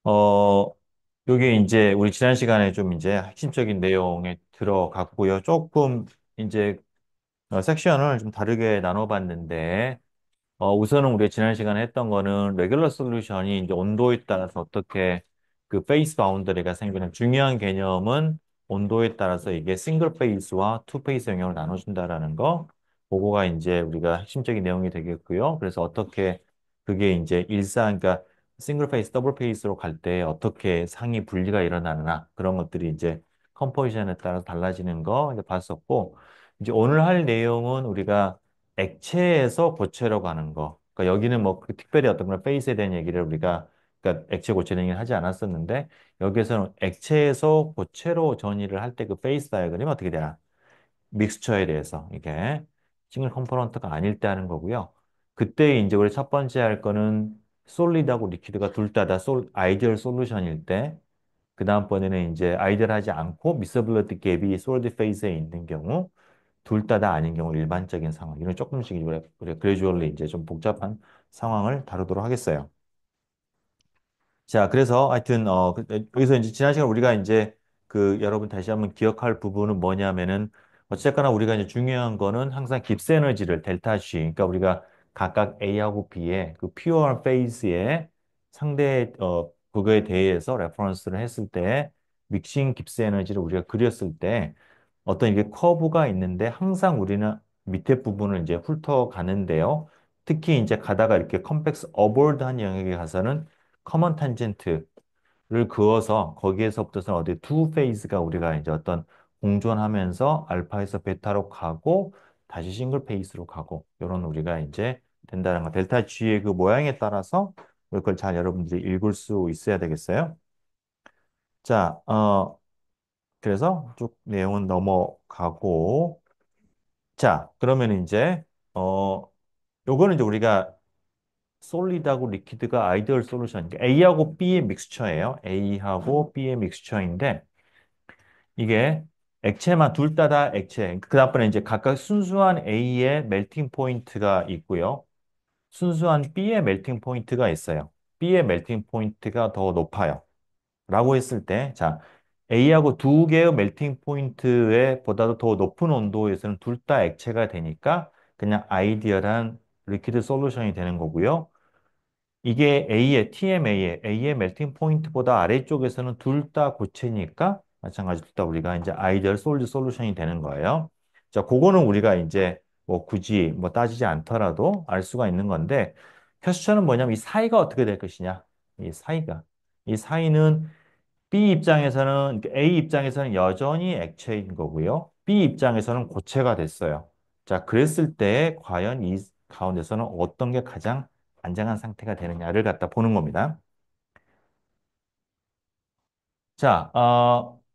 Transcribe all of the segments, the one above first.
어, 요게 이제 우리 지난 시간에 좀 이제 핵심적인 내용에 들어갔고요. 조금 이제 섹션을 좀 다르게 나눠봤는데, 우선은 우리가 지난 시간에 했던 거는 레귤러 솔루션이 이제 온도에 따라서 어떻게 그 페이스 바운더리가 생기는 중요한 개념은 온도에 따라서 이게 싱글 페이스와 투 페이스 영역을 나눠준다라는 거, 그거가 이제 우리가 핵심적인 내용이 되겠고요. 그래서 어떻게 그게 이제 그러니까 싱글 페이스, 더블 페이스로 갈 때 어떻게 상위 분리가 일어나느냐 그런 것들이 이제 컴포지션에 따라서 달라지는 거 이제 봤었고, 이제 오늘 할 내용은 우리가 액체에서 고체로 가는 거. 그러니까 여기는 뭐 특별히 어떤 그런 페이스에 대한 얘기를 우리가 그러니까 액체 고체 얘기를 하지 않았었는데 여기에서는 액체에서 고체로 전이를 할 때 그 페이스 다이어그램이 어떻게 되나? 믹스처에 대해서 이게 싱글 컴포넌트가 아닐 때 하는 거고요. 그때 이제 우리 첫 번째 할 거는 솔리드하고 리퀴드가 둘 다 아이디얼 솔루션일 때, 그 다음번에는 이제 아이디얼하지 않고 미서블러티 갭이 솔리드 페이스에 있는 경우, 둘 다 아닌 경우 일반적인 상황. 이런 조금씩 우리 그래주얼리 이제 좀 복잡한 상황을 다루도록 하겠어요. 자, 그래서 하여튼 여기서 이제 지난 시간 우리가 이제 그 여러분 다시 한번 기억할 부분은 뭐냐면은 어쨌거나 우리가 이제 중요한 거는 항상 깁스 에너지를 델타 G, 그러니까 우리가 각각 A하고 B의 그 퓨어 페이스의 상대 그거에 대해서 레퍼런스를 했을 때 믹싱 깁스 에너지를 우리가 그렸을 때 어떤 이게 커브가 있는데 항상 우리는 밑에 부분을 이제 훑어가는데요. 특히 이제 가다가 이렇게 컴플렉스 어볼드한 영역에 가서는 커먼 탄젠트를 그어서 거기에서부터는 어디 투 페이스가 우리가 이제 어떤 공존하면서 알파에서 베타로 가고 다시 싱글 페이스로 가고 이런 우리가 이제 된다는 거. 델타 G의 그 모양에 따라서 그걸 잘 여러분들이 읽을 수 있어야 되겠어요. 자, 그래서 쭉 내용은 넘어가고 자, 그러면 이제 어 요거는 이제 우리가 솔리드하고 리퀴드가 아이디얼 솔루션. 그러니까 A하고 B의 믹스처예요. A하고 B의 믹스처인데 이게 액체만 둘 다 액체. 그 다음번에 이제 각각 순수한 A의 멜팅 포인트가 있고요. 순수한 B의 멜팅 포인트가 있어요. B의 멜팅 포인트가 더 높아요. 라고 했을 때, 자, A하고 두 개의 멜팅 포인트에 보다도 더 높은 온도에서는 둘 다 액체가 되니까 그냥 아이디얼한 리퀴드 솔루션이 되는 거고요. 이게 A의 멜팅 포인트보다 아래쪽에서는 둘 다 고체니까 마찬가지로 둘 다 우리가 이제 아이디얼 솔드 솔루션이 되는 거예요. 자, 그거는 우리가 이제 뭐 굳이 뭐 따지지 않더라도 알 수가 있는 건데 퀘스천은 뭐냐면 이 사이가 어떻게 될 것이냐. 이 사이가. 이 사이는 B 입장에서는 A 입장에서는 여전히 액체인 거고요. B 입장에서는 고체가 됐어요. 자, 그랬을 때 과연 이 가운데서는 어떤 게 가장 안정한 상태가 되느냐를 갖다 보는 겁니다. 자,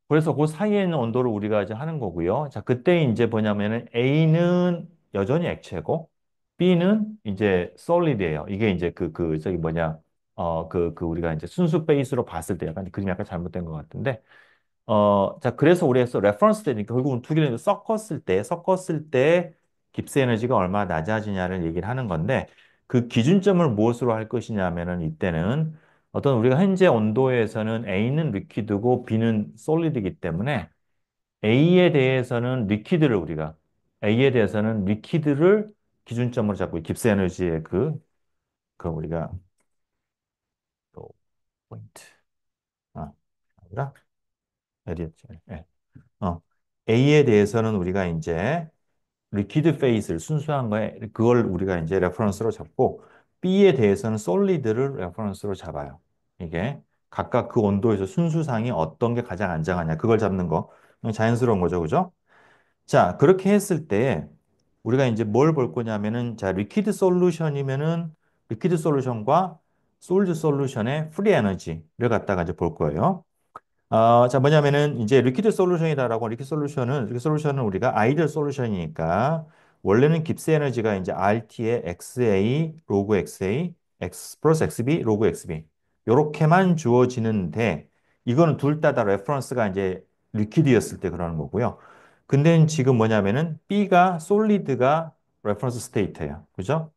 그래서 그 사이에 있는 온도를 우리가 이제 하는 거고요. 자, 그때 이제 뭐냐면은 A는 여전히 액체고 B는 이제 솔리드예요. 이게 이제 저기 뭐냐, 우리가 이제 순수 베이스로 봤을 때 약간 그림이 약간 잘못된 것 같은데 자, 그래서 우리가 레퍼런스 때니까 결국은 두 개를 섞었을 때 깁스 에너지가 얼마나 낮아지냐를 얘기를 하는 건데 그 기준점을 무엇으로 할 것이냐면은 이때는 어떤 우리가 현재 온도에서는 A는 리퀴드고 B는 솔리드이기 때문에 A에 대해서는 리퀴드를 기준점으로 잡고 깁스 에너지의 그 우리가 또 포인트. 아니라 어디였지? 예. 어, A에 대해서는 우리가 이제 리퀴드 페이스를 순수한 거에 그걸 우리가 이제 레퍼런스로 잡고 B에 대해서는 솔리드를 레퍼런스로 잡아요. 이게 각각 그 온도에서 순수상이 어떤 게 가장 안정하냐 그걸 잡는 거 자연스러운 거죠, 그죠? 자, 그렇게 했을 때 우리가 이제 뭘 볼 거냐면은 자, 리퀴드 솔루션과 솔드 솔루션의 프리 에너지를 갖다가 이제 볼 거예요. 자, 뭐냐면은, 이제 리퀴드 솔루션은 우리가 아이디얼 솔루션이니까, 원래는 깁스 에너지가 이제 RT의 XA, 로그 XA, X 플러스 XB, 로그 XB. 요렇게만 주어지는데, 이거는 둘 다 레퍼런스가 이제 리퀴드였을 때 그러는 거고요. 근데 지금 뭐냐면은, 솔리드가 레퍼런스 스테이트예요. 그죠?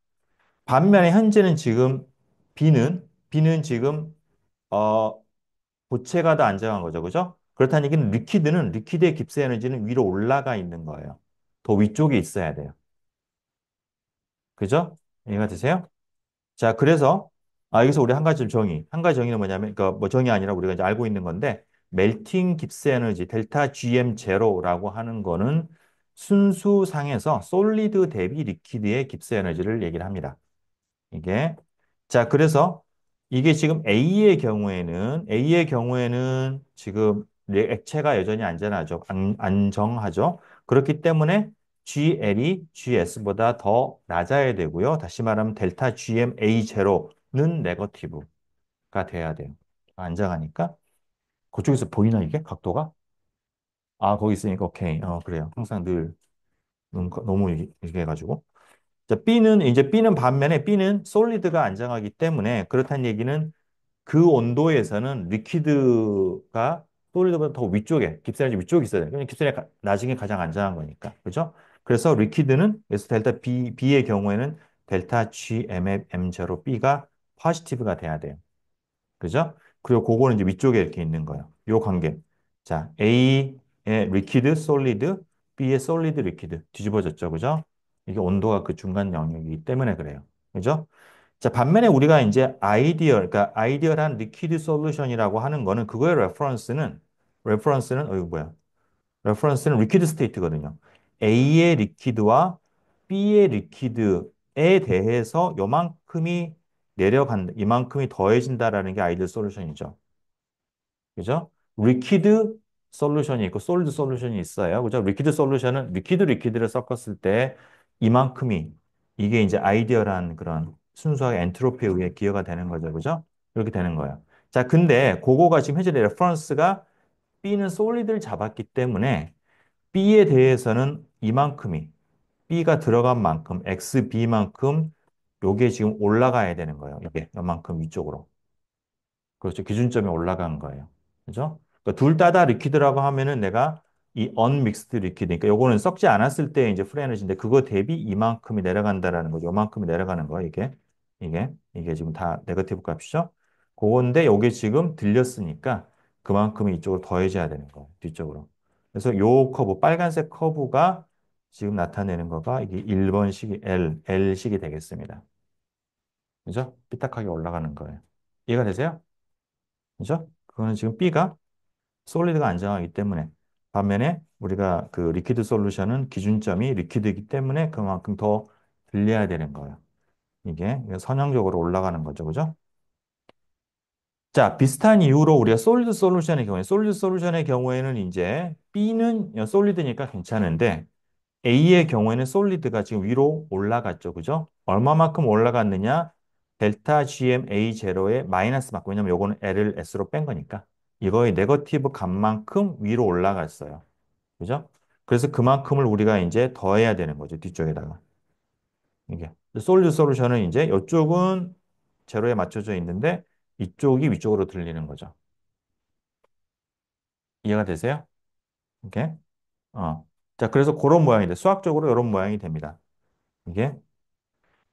반면에 현재는 지금 B는 지금 고체가 더 안정한 거죠. 그죠? 그렇다는 얘기는 리퀴드의 깁스 에너지는 위로 올라가 있는 거예요. 더 위쪽에 있어야 돼요. 그죠? 이해가 되세요? 자, 그래서, 여기서 우리 한 가지 좀 한 가지 정의는 뭐냐면, 그러니까 뭐 정의 아니라 우리가 이제 알고 있는 건데, 멜팅 깁스 에너지, 델타 GM 제로라고 하는 거는 순수상에서 솔리드 대비 리퀴드의 깁스 에너지를 얘기를 합니다. 이게. 자, 그래서 이게 지금 A의 경우에는 지금 액체가 여전히 안전하죠. 안정하죠. 그렇기 때문에 GL이 GS보다 더 낮아야 되고요. 다시 말하면 델타 GMA 제로는 네거티브가 돼야 돼요. 안정하니까. 그쪽에서 보이나 이게 각도가? 거기 있으니까 오케이. 그래요. 항상 늘 너무 이게 해가지고. 자, B는 반면에 B는 솔리드가 안정하기 때문에 그렇다는 얘기는 그 온도에서는 리퀴드가 솔리드보다 더 위쪽에, 깁스에너지 위쪽에 있어야 돼요. 그냥 깁스에너지 나중에 가장 안전한 거니까. 그죠? 그래서 그래서 델타 B의 경우에는 델타 GMM0 B가 포지티브가 돼야 돼요. 그죠? 그리고 그거는 이제 위쪽에 이렇게 있는 거예요. 요 관계. 자, A의 리퀴드, 솔리드, B의 솔리드, 리퀴드. 뒤집어졌죠. 그죠? 이게 온도가 그 중간 영역이기 때문에 그래요. 그죠? 자, 반면에 우리가 이제 그러니까 아이디얼한 리퀴드 솔루션이라고 하는 거는 그거의 이거 뭐야? 레퍼런스는 리퀴드 스테이트거든요. A의 리퀴드와 B의 리퀴드에 대해서 이만큼이 더해진다라는 게 아이디얼 솔루션이죠. 그죠? 리퀴드 솔루션이 있고 솔리드 솔루션이 있어요. 그죠? 리퀴드 솔루션은 리퀴드를 섞었을 때 이만큼이 이게 이제 아이디어란 그런 순수하게 엔트로피에 의해 기여가 되는 거죠. 그죠? 이렇게 되는 거예요. 자, 근데 그거가 지금 현재 레퍼런스가 B는 솔리드를 잡았기 때문에 B에 대해서는 B가 들어간 만큼 XB만큼 요게 지금 올라가야 되는 거예요. 이게 요만큼 위쪽으로. 그렇죠. 기준점이 올라간 거예요. 그죠? 그러니까 둘 다 리퀴드라고 하면은 내가 이 unmixed 리퀴드, 그러니까 요거는 썩지 않았을 때 이제 프리 에너지인데 그거 대비 이만큼이 내려간다라는 거죠. 요만큼이 내려가는 거예요, 이게 지금 다 네거티브 값이죠. 그건데 요게 지금 들렸으니까 그만큼이 이쪽으로 더해져야 되는 거예요, 뒤쪽으로. 그래서 요 커브, 빨간색 커브가 지금 나타내는 거가 이게 1번식이 L식이 되겠습니다. 그죠? 삐딱하게 올라가는 거예요. 이해가 되세요? 그죠? 그거는 지금 B가 솔리드가 안정하기 때문에 반면에 우리가 그 리퀴드 솔루션은 기준점이 리퀴드이기 때문에 그만큼 더 들려야 되는 거예요. 이게 선형적으로 올라가는 거죠. 그죠? 자, 비슷한 이유로 우리가 솔리드 솔루션의 경우에는 이제 B는 솔리드니까 괜찮은데 A의 경우에는 솔리드가 지금 위로 올라갔죠. 그죠? 얼마만큼 올라갔느냐? 델타 GMA 제로의 마이너스 만큼. 왜냐면 요거는 L을 S로 뺀 거니까. 이거의 네거티브 값만큼 위로 올라갔어요. 그죠? 그래서 그만큼을 우리가 이제 더해야 되는 거죠. 뒤쪽에다가. 이게. 솔리드 솔루션은 이제 이쪽은 제로에 맞춰져 있는데 이쪽이 위쪽으로 들리는 거죠. 이해가 되세요? 이게. 자, 그래서 그런 모양이 돼. 수학적으로 이런 모양이 됩니다. 이게.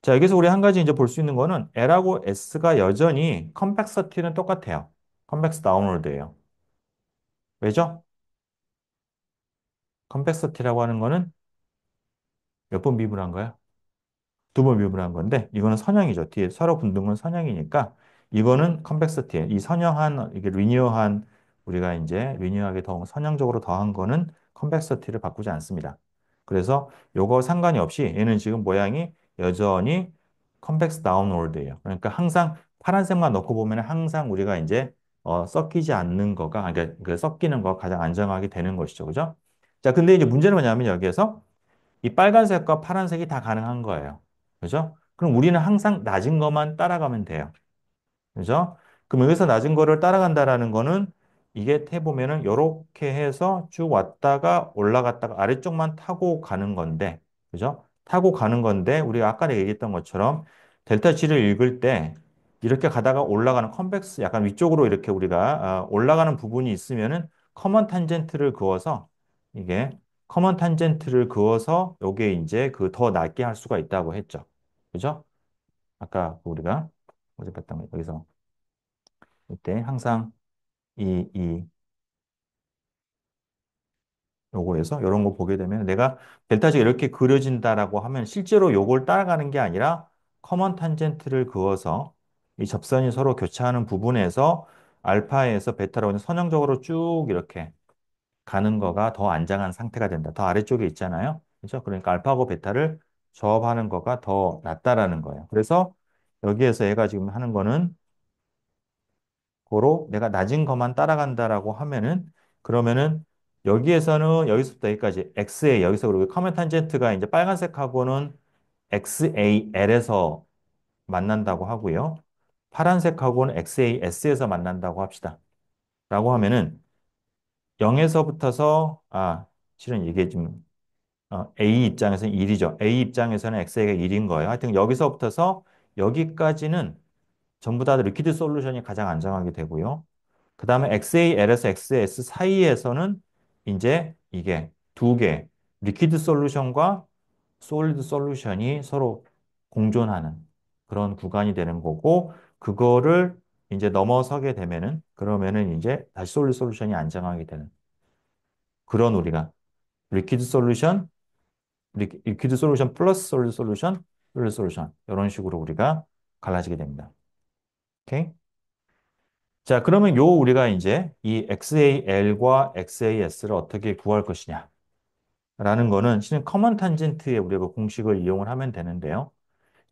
자, 여기서 우리 한 가지 이제 볼 수 있는 거는 L하고 S가 여전히 컴팩서티는 똑같아요. 컴팩스 다운워드예요. 왜죠? 컴팩서티라고 하는 거는 몇 번 미분한 거야? 두 번 미분한 건데 이거는 선형이죠. 뒤에 서로 붙는 건 선형이니까 이거는 컨벡시티. 이 선형한 이게 리니어한 우리가 이제 리니어하게 더 선형적으로 더한 거는 컨벡시티를 바꾸지 않습니다. 그래서 요거 상관이 없이 얘는 지금 모양이 여전히 컨벡스 다운워드예요. 그러니까 항상 파란색만 넣고 보면 항상 우리가 이제 섞이지 않는 거가 그러니까 그 섞이는 거 가장 안정하게 되는 것이죠. 그죠? 자, 근데 이제 문제는 뭐냐면 여기에서 이 빨간색과 파란색이 다 가능한 거예요. 그죠? 그럼 우리는 항상 낮은 것만 따라가면 돼요. 그죠? 그럼 여기서 낮은 거를 따라간다라는 거는 이게 해보면은 이렇게 해서 쭉 왔다가 올라갔다가 아래쪽만 타고 가는 건데, 그죠? 타고 가는 건데, 우리가 아까 내가 얘기했던 것처럼 델타 G를 읽을 때 이렇게 가다가 올라가는 컨벡스, 약간 위쪽으로 이렇게 우리가 올라가는 부분이 있으면은 커먼 탄젠트를 그어서 이게 커먼 탄젠트를 그어서 요게 이제 그 더 낮게 할 수가 있다고 했죠. 그죠? 아까 우리가 어제 봤던 거 여기서 이때 항상 이 요거에서 이런 거 보게 되면 내가 델타지가 이렇게 그려진다라고 하면 실제로 요걸 따라가는 게 아니라 커먼 탄젠트를 그어서 이 접선이 서로 교차하는 부분에서 알파에서 베타로 그냥 선형적으로 쭉 이렇게 가는 거가 더 안정한 상태가 된다. 더 아래쪽에 있잖아요. 그렇죠? 그러니까 알파하고 베타를 조합하는 거가 더 낫다라는 거예요. 그래서 여기에서 얘가 지금 하는 거는 고로 내가 낮은 것만 따라간다라고 하면은 그러면은 여기에서는 여기서부터 여기까지 XA 여기서 그리고 커먼 탄젠트가 이제 빨간색하고는 XAL에서 만난다고 하고요. 파란색하고는 XAS에서 만난다고 합시다. 라고 하면은 0에서부터서 실은 이게 좀 A 입장에서는 1이죠. A 입장에서는 XA가 1인 거예요. 하여튼 여기서부터서 여기까지는 전부 다 리퀴드 솔루션이 가장 안정하게 되고요. 그 다음에 XAL에서 XS 사이에서는 이제 이게 두 개, 리퀴드 솔루션과 솔리드 솔루션이 서로 공존하는 그런 구간이 되는 거고, 그거를 이제 넘어서게 되면은, 그러면은 이제 다시 솔리드 솔루션이 안정하게 되는 그런 우리가 리퀴드 솔루션, 리퀴드 솔루션 플러스 솔리드 솔루션, 솔리드 솔루션 이런 식으로 우리가 갈라지게 됩니다. 오케이? 자, 그러면 요 우리가 이제 이 XAL과 XAS를 어떻게 구할 것이냐 라는 거는 실은 커먼 탄젠트에 우리가 그 공식을 이용을 하면 되는데요.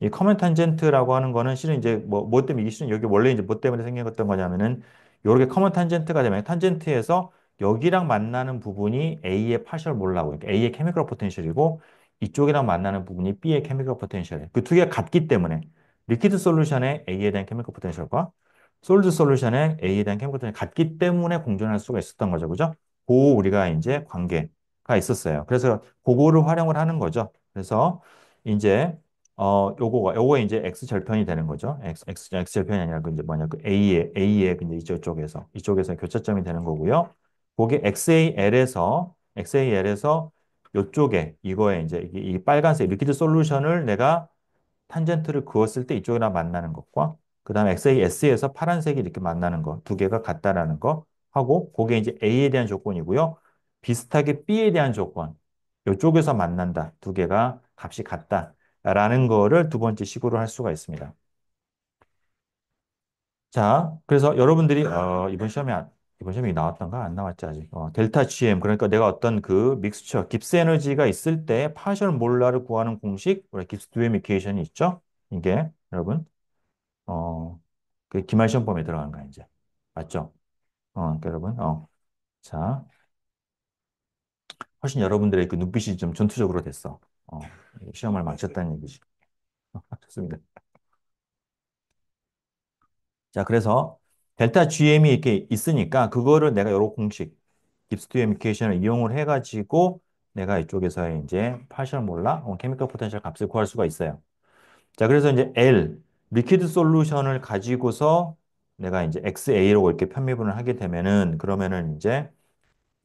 이 커먼 탄젠트라고 하는 거는 실은 이제 뭐 때문에 이게 실은 여기 원래 이제 뭐 때문에 생겼던 거냐면은 요렇게 커먼 탄젠트가 되면 탄젠트에서 여기랑 만나는 부분이 A의 파셜 몰라고 그러니까 A의 케미컬 포텐셜이고 이쪽이랑 만나는 부분이 B의 케미컬 포텐셜이에요. 그 두 개가 같기 때문에 리퀴드 솔루션의 A에 대한 케미컬 포텐셜과 솔드 솔루션의 A에 대한 케미컬 포텐셜이 같기 때문에 공존할 수가 있었던 거죠. 그죠? 그 우리가 이제 관계가 있었어요. 그래서 그거를 활용을 하는 거죠. 그래서 이제 요거 이제 X 절편이 되는 거죠. X 절편이 아니라 그 이제 뭐냐, 그 A의 근데 이쪽에서 교차점이 되는 거고요. 그게 XAL에서 요쪽에, 이거에 이제 이 빨간색 리퀴드 솔루션을 내가 탄젠트를 그었을 때 이쪽이랑 만나는 것과, 그 다음에 XAS에서 파란색이 이렇게 만나는 거, 두 개가 같다라는 거 하고, 그게 이제 A에 대한 조건이고요. 비슷하게 B에 대한 조건, 이쪽에서 만난다. 두 개가 값이 같다. 라는 거를 두 번째 식으로 할 수가 있습니다. 자, 그래서 여러분들이 이번 시험이 나왔던가 안 나왔지 아직. 델타 GM 그러니까 내가 어떤 그 믹스처 깁스 에너지가 있을 때 파셜 몰라를 구하는 공식, 우리 깁스 두웨이 이퀘이션이 있죠. 이게 여러분 어, 그 기말 시험 범위에 들어가는 거야 이제. 맞죠? 그러니까 여러분 자, 훨씬 여러분들의 그 눈빛이 좀 전투적으로 됐어. 어, 시험을 마쳤다는 얘기지. 좋습니다. 자, 그래서 델타 GM이 이렇게 있으니까 그거를 내가 여러 공식, 깁스 투에미케이션을 이용을 해가지고 내가 이쪽에서 이제 파셜 몰라, 케미컬 포텐셜 값을 구할 수가 있어요. 자, 그래서 이제 리퀴드 솔루션을 가지고서 내가 이제 XA로 이렇게 편미분을 하게 되면은 그러면은 이제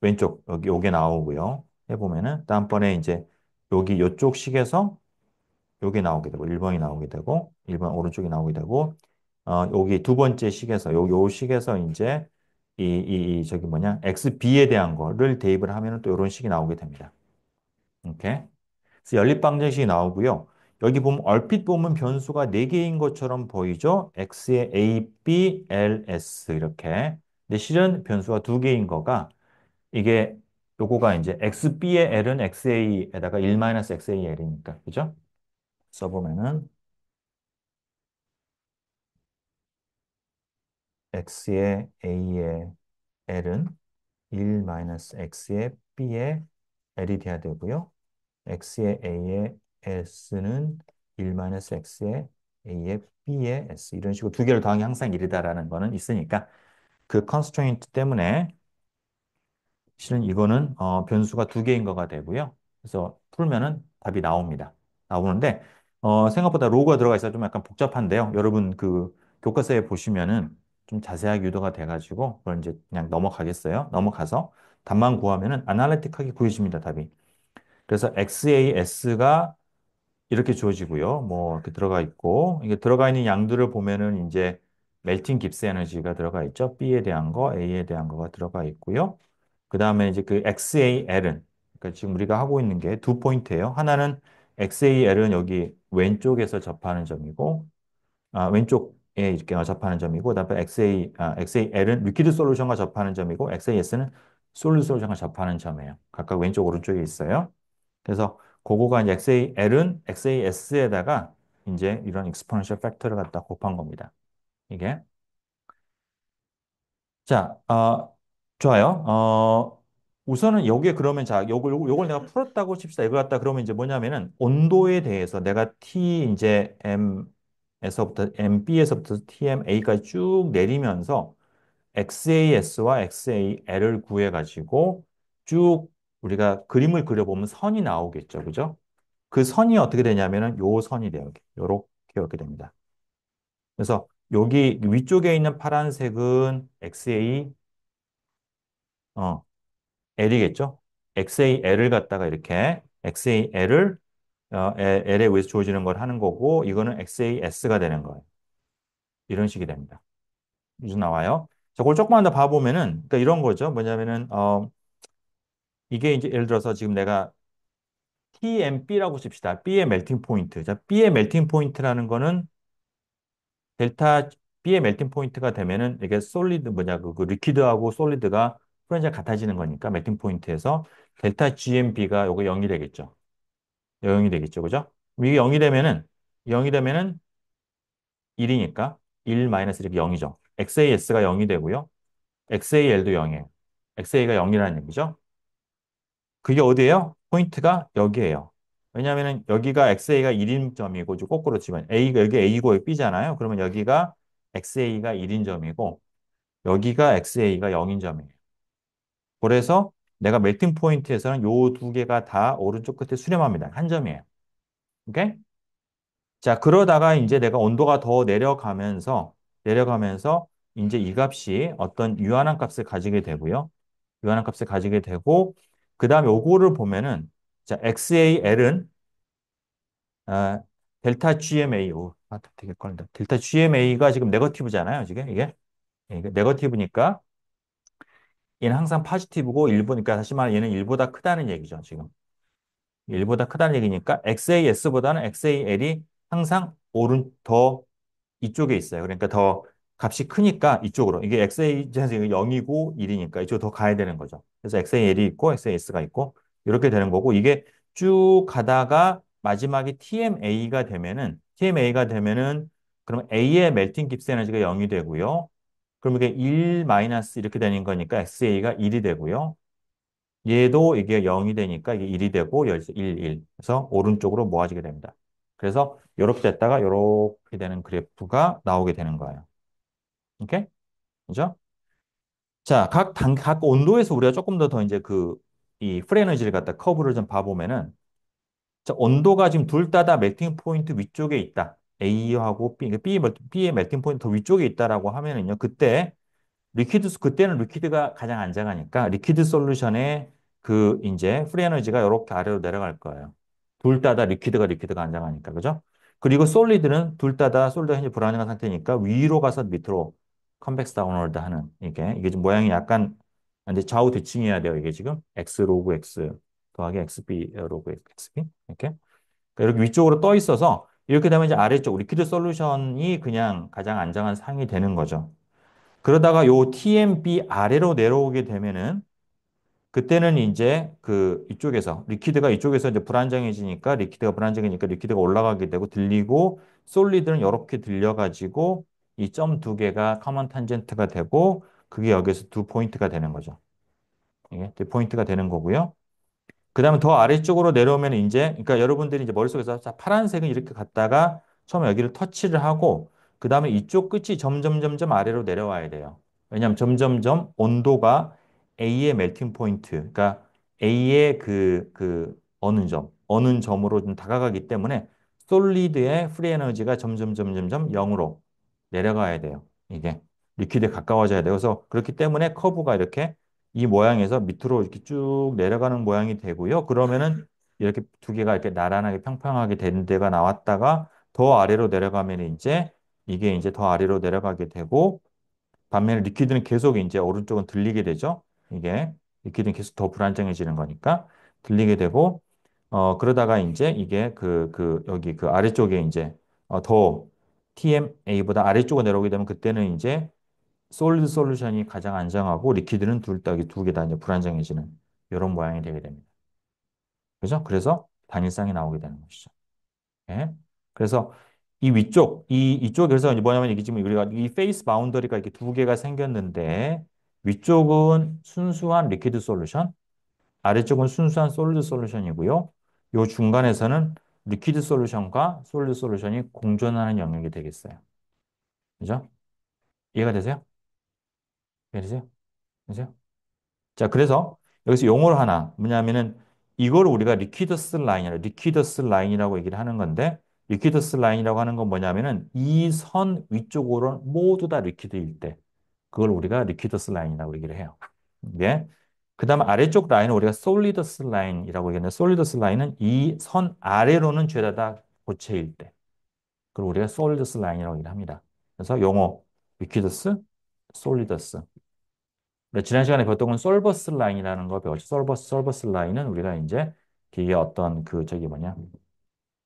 왼쪽 여기 요게 나오고요. 해보면은 다음번에 이제 여기 요쪽 식에서 요게 나오게 되고 1번이 나오게 되고 1번 오른쪽이 나오게 되고 여기 두 번째 식에서 요 식에서 이제 저기 뭐냐 XB에 대한 거를 대입을 하면은 또 이런 식이 나오게 됩니다. 이렇게 그래서 연립방정식이 나오고요. 여기 보면 얼핏 보면 변수가 4개인 것처럼 보이죠? X의 A, B, L, S 이렇게. 근데 실은 변수가 2개인 거가 이게 요거가 이제 XB의 L은 XA에다가 1-XAL이니까. 그죠? 써보면은 x의 a의 l은 1-x의 b의 l이 돼야 되고요. x의 a의 s는 1-x의 a의 b의 s 이런 식으로 두 개를 더하면 항상 1이다라는 거는 있으니까 그 constraint 때문에 실은 이거는 변수가 두 개인 거가 되고요. 그래서 풀면은 답이 나옵니다. 나오는데 생각보다 로그가 들어가 있어서 좀 약간 복잡한데요. 여러분 그 교과서에 보시면은 좀 자세하게 유도가 돼가지고 그걸 이제 그냥 넘어가겠어요. 넘어가서 답만 구하면은 아날리틱하게 구해집니다. 답이. 그래서 XAS가 이렇게 주어지고요. 뭐 이렇게 들어가 있고 이게 들어가 있는 양들을 보면은 이제 멜팅 깁스 에너지가 들어가 있죠. B에 대한 거, A에 대한 거가 들어가 있고요. 그 다음에 이제 그 XAL은, 그러니까 지금 우리가 하고 있는 게 두 포인트예요. 하나는 XAL은 여기 왼쪽에서 접하는 점이고, 왼쪽에 이렇게 접하는 점이고, 그다음에 XAL은 리퀴드 솔루션과 접하는 점이고, XAS는 솔루드 솔루션과 접하는 점이에요. 각각 왼쪽, 오른쪽에 있어요. 그래서 그거가 이제 XAL은 XAS에다가 이제 이런 exponential factor를 갖다 곱한 겁니다. 이게. 자, 좋아요. 우선은 여기에 그러면 자, 요걸 내가 풀었다고 칩시다. 이거 갖다 그러면 이제 뭐냐면은 온도에 대해서 내가 T 이제 M에서부터 MB에서부터 TMA까지 쭉 내리면서 XAS와 XAL을 구해가지고 쭉 우리가 그림을 그려보면 선이 나오겠죠. 그죠? 그 선이 어떻게 되냐면은 요 선이 돼요. 요렇게 이렇게 됩니다. 그래서 여기 위쪽에 있는 파란색은 XA, 어, L이겠죠? XAL을 갖다가 이렇게 XAL을 L에 의해서 주어지는 걸 하는 거고 이거는 XAS가 되는 거예요. 이런 식이 됩니다. 무슨 나와요? 자, 그걸 조금만 더 봐보면은 그러니까 이런 거죠. 뭐냐면은 이게 이제 예를 들어서 지금 내가 TMB라고 칩시다. B의 멜팅 포인트. 자, B의 멜팅 포인트라는 거는 델타 B의 멜팅 포인트가 되면은 이게 솔리드 뭐냐 그 리퀴드하고 솔리드가 프렌즈가 같아지는 거니까 멜팅 포인트에서 델타 GMB가 요거 0이 되겠죠. 0이 되겠죠. 그죠? 이게 0이 되면은 1이니까 1 마이너스 이렇게 0이죠. XAS가 0이 되고요. XAL도 0이에요. XA가 0이라는 얘기죠. 그게 어디예요? 포인트가 여기예요. 왜냐하면 여기가 XA가 1인 점이고 거꾸로 치면 A가 여기 A고 여기 B잖아요. 그러면 여기가 XA가 1인 점이고 여기가 XA가 0인 점이에요. 그래서 내가 멜팅 포인트에서는 요 두 개가 다 오른쪽 끝에 수렴합니다. 한 점이에요. 오케이? 자, 그러다가 이제 내가 온도가 더 내려가면서 이제 이 값이 어떤 유한한 값을 가지게 되고요. 유한한 값을 가지게 되고, 그 다음에 요거를 보면은, 자, XAL은, 아, 델타 GMA, 되게 걸린다. 델타 GMA가 지금 네거티브잖아요, 지금 이게. 이게 네거티브니까, 얘는 항상 포지티브고, 일보니까 다시 말해 얘는 1보다 크다는 얘기죠, 지금. 1보다 크다는 얘기니까, XAS보다는 XAL이 항상 더 이쪽에 있어요. 그러니까 더 값이 크니까 이쪽으로. 이게 XA에서 0이고 1이니까 이쪽으로 더 가야 되는 거죠. 그래서 XAL이 있고 XAS가 있고 이렇게 되는 거고 이게 쭉 가다가 마지막에 TMA가 되면은 그럼 A의 멜팅 깁스 에너지가 0이 되고요. 그럼 이게 1 마이너스 이렇게 되는 거니까 XA가 1이 되고요. 얘도 이게 0이 되니까 이게 1이 되고 여기서 1, 1. 그래서 오른쪽으로 모아지게 됩니다. 그래서 이렇게 됐다가 이렇게 되는 그래프가 나오게 되는 거예요. 오케이? 그죠? 자, 각 온도에서 우리가 조금 더 이제 이 프리 에너지를 갖다 커브를 좀 봐보면은 자, 온도가 지금 둘 다 멜팅 포인트 위쪽에 있다. A하고 B, 그러니까 B의 멜팅 포인트 더 위쪽에 있다라고 하면은요. 그때는 리퀴드가 가장 안정하니까 리퀴드 솔루션의 이제 프리 에너지가 이렇게 아래로 내려갈 거예요. 둘 다 리퀴드가 안정하니까. 그죠? 그리고 솔리드는 솔리드가 현재 불안정한 상태니까 위로 가서 밑으로 컨벡스 다운워드 하는 이게 지금 모양이 약간 이제 좌우 대칭해야 돼요. 이게 지금 X 로그 X 더하기 XB 로그 XB 이렇게. 그러니까 이렇게 위쪽으로 떠 있어서 이렇게 되면 이제 아래쪽 리퀴드 솔루션이 그냥 가장 안정한 상이 되는 거죠. 그러다가 요 TMB 아래로 내려오게 되면은 그때는 이제 리퀴드가 이쪽에서 이제 불안정해지니까 리퀴드가 올라가게 되고 들리고 솔리드는 이렇게 들려가지고 이 점 두 개가 커먼 탄젠트가 되고 그게 여기서 두 포인트가 되는 거죠. 이게 두 포인트가 되는 거고요. 그 다음에 더 아래쪽으로 내려오면 이제, 그러니까 여러분들이 이제 머릿속에서 자, 파란색은 이렇게 갔다가 처음에 여기를 터치를 하고, 그 다음에 이쪽 끝이 점점 아래로 내려와야 돼요. 왜냐하면 점점점 온도가 A의 멜팅 포인트, 그러니까 A의 어느 점으로 좀 다가가기 때문에 솔리드의 프리 에너지가 점점 0으로 내려가야 돼요. 이게 리퀴드에 가까워져야 돼요. 그래서 그렇기 때문에 커브가 이렇게 이 모양에서 밑으로 이렇게 쭉 내려가는 모양이 되고요. 그러면은 이렇게 두 개가 이렇게 나란하게 평평하게 된 데가 나왔다가 더 아래로 내려가면 이제 이게 이제 더 아래로 내려가게 되고 반면에 리퀴드는 계속 이제 오른쪽은 들리게 되죠. 이게 리퀴드는 계속 더 불안정해지는 거니까 들리게 되고 그러다가 이제 이게 여기 그 아래쪽에 이제 더 TMA보다 아래쪽으로 내려오게 되면 그때는 이제 솔리드 솔루션이 가장 안정하고 리퀴드는 두 개 다 이제 불안정해지는 이런 모양이 되게 됩니다. 그죠? 그래서 단일상이 나오게 되는 것이죠. 예. 그래서 이 위쪽, 이쪽, 그래서 이제 뭐냐면 이게 지금 우리가 이 페이스 바운더리가 이렇게 두 개가 생겼는데 위쪽은 순수한 리퀴드 솔루션, 아래쪽은 순수한 솔리드 솔루션이고요. 요 중간에서는 리퀴드 솔루션과 솔리드 솔루션이 공존하는 영역이 되겠어요. 그죠? 이해가 되세요? 이해되세요? 되세요? 자, 그래서 여기서 용어를 하나, 뭐냐면은 이걸 우리가 리퀴더스 라인이라고 얘기를 하는 건데, 리퀴더스 라인이라고 하는 건 뭐냐면은 이 선 위쪽으로는 모두 다 리퀴드일 때, 그걸 우리가 리퀴더스 라인이라고 얘기를 해요. 예. 그 다음 아래쪽 라인은 우리가 솔리더스 라인이라고 얘기하는데, 솔리더스 라인은 이 선 아래로는 죄다 다 고체일 때, 그걸 우리가 솔리더스 라인이라고 얘기를 합니다. 그래서 용어, 리퀴더스, 솔리더스. 근데 지난 시간에 배웠던 건 솔버스 라인이라는 거 배웠죠. 솔버스 라인은 우리가 이제 이게 어떤 저기 뭐냐,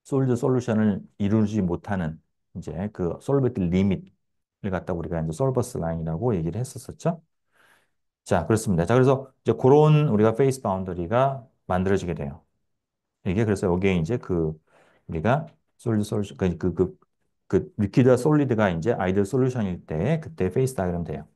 솔드 솔루션을 이루지 못하는 이제 그 솔비트 리밋을 갖다 우리가 이제 솔버스 라인이라고 얘기를 했었었죠. 자, 그렇습니다. 자, 그래서 이제 그런 우리가 페이스 바운더리가 만들어지게 돼요. 이게 그래서 여기에 이제 우리가 솔드 솔루션, 리퀴드와 솔리드가 이제 아이들 솔루션일 때 그때 페이스 다이그램 돼요.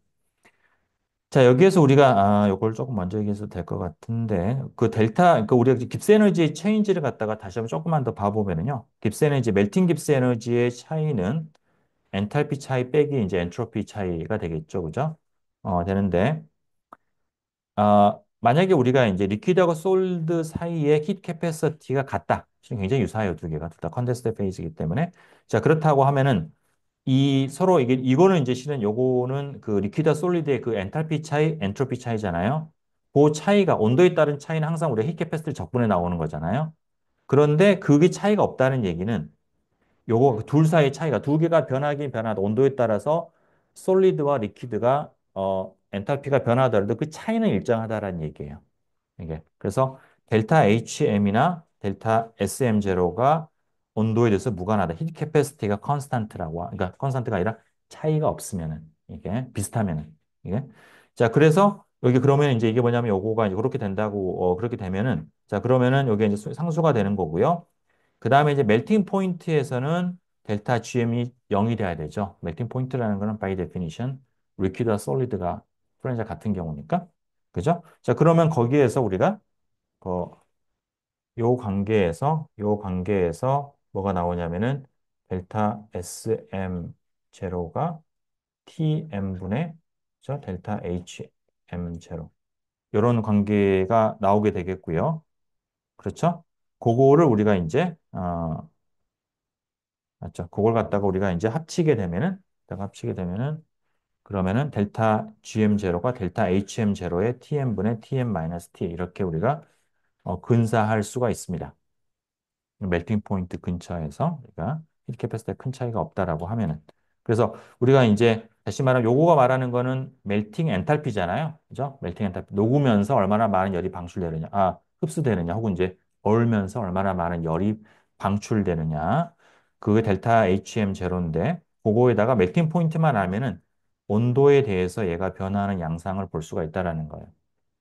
자, 여기에서 우리가, 요걸 조금 먼저 얘기해서 될 것 같은데, 그러니까 우리가 깁스 에너지의 체인지를 갖다가 다시 한번 조금만 더 봐보면은요, 깁스 에너지, 멜팅 깁스 에너지의 차이는 엔탈피 차이 빼기 이제 엔트로피 차이가 되겠죠. 그죠? 되는데, 만약에 우리가 이제 리퀴드하고 솔드 사이의 힛 캐패시티가 같다. 지금 굉장히 유사해요, 두 개가. 둘 다 컨덴스드 페이지이기 때문에. 자, 그렇다고 하면은, 이 서로 이거는 이제 실은 요거는 그 리퀴드 솔리드의 그 엔탈피 차이, 엔트로피 차이잖아요. 그 차이가 온도에 따른 차이는 항상 우리가 히 캐패시티 적분에 나오는 거잖아요. 그런데 그게 차이가 없다는 얘기는 요거 둘 사이의 차이가 두 개가 변하긴 변하다 온도에 따라서 솔리드와 리퀴드가 엔탈피가 변하더라도 그 차이는 일정하다라는 얘기예요. 이게. 그래서 델타 HM이나 델타 SM0가 온도에 대해서 무관하다. 힐 캐패시티가 컨스탄트라고, 그러니까 컨스탄트가 아니라 차이가 없으면은, 이게 비슷하면은, 이게. 자, 그래서 여기 그러면 이제 이게 뭐냐면 요거가 이제 그렇게 된다고, 그렇게 되면은, 자, 그러면은 여기 이제 상수가 되는 거고요. 그 다음에 이제 멜팅 포인트에서는 델타 GM이 0이 돼야 되죠. 멜팅 포인트라는 거는 by definition, 리퀴드와 솔리드가 프렌즈와 같은 경우니까. 그죠? 자, 그러면 거기에서 우리가 그, 요 관계에서 뭐가 나오냐면은 델타 SM 제로가 TM분의 그죠? 델타 HM 제로. 이런 관계가 나오게 되겠고요. 그렇죠? 그거를 우리가 이제 맞죠? 그걸 갖다가 우리가 이제 합치게 되면은 그러면은 델타 GM 제로가 델타 HM 제로의 TM분의 TM 마이너스 T 이렇게 우리가 근사할 수가 있습니다. 멜팅 포인트 근처에서 우리가 힐 캐패시티에 큰 차이가 없다라고 하면은 그래서 우리가 이제 다시 말하면 요거가 말하는 거는 멜팅 엔탈피잖아요. 그죠? 멜팅 엔탈피 녹으면서 얼마나 많은 열이 방출되느냐, 흡수되느냐, 혹은 이제 얼면서 얼마나 많은 열이 방출되느냐. 그게 델타 HM 제로인데 그거에다가 멜팅 포인트만 알면은 온도에 대해서 얘가 변화하는 양상을 볼 수가 있다라는 거예요.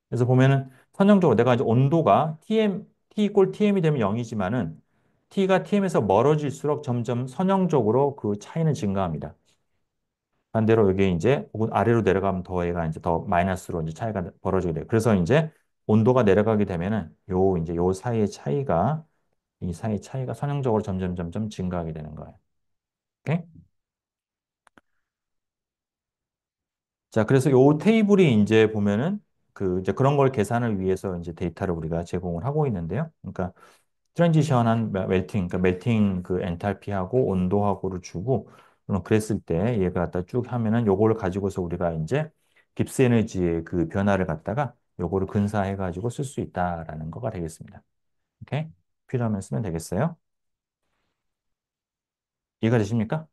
그래서 보면은 선형적으로 내가 이제 온도가 T 이꼴 TM이 되면 0이지만은 T가 TM에서 멀어질수록 점점 선형적으로 그 차이는 증가합니다. 반대로 이게 이제 혹은 아래로 내려가면 더 얘가 이제 더 마이너스로 이제 차이가 벌어지게 돼요. 그래서 이제 온도가 내려가게 되면은 요 사이의 차이가 이 사이의 차이가 선형적으로 점점 증가하게 되는 거예요. 오케이? 자, 그래서 요 테이블이 이제 보면은 이제 그런 걸 계산을 위해서 이제 데이터를 우리가 제공을 하고 있는데요. 그러니까 트랜지션한 멜팅, 그러니까 멜팅 그 엔탈피하고 온도하고를 주고, 그럼 그랬을 때 얘가 갖다 쭉 하면은 요거를 가지고서 우리가 이제 깁스 에너지의 그 변화를 갖다가 요거를 근사해 가지고 쓸 수 있다라는 거가 되겠습니다. 오케이? 필요하면 쓰면 되겠어요. 이해가 되십니까?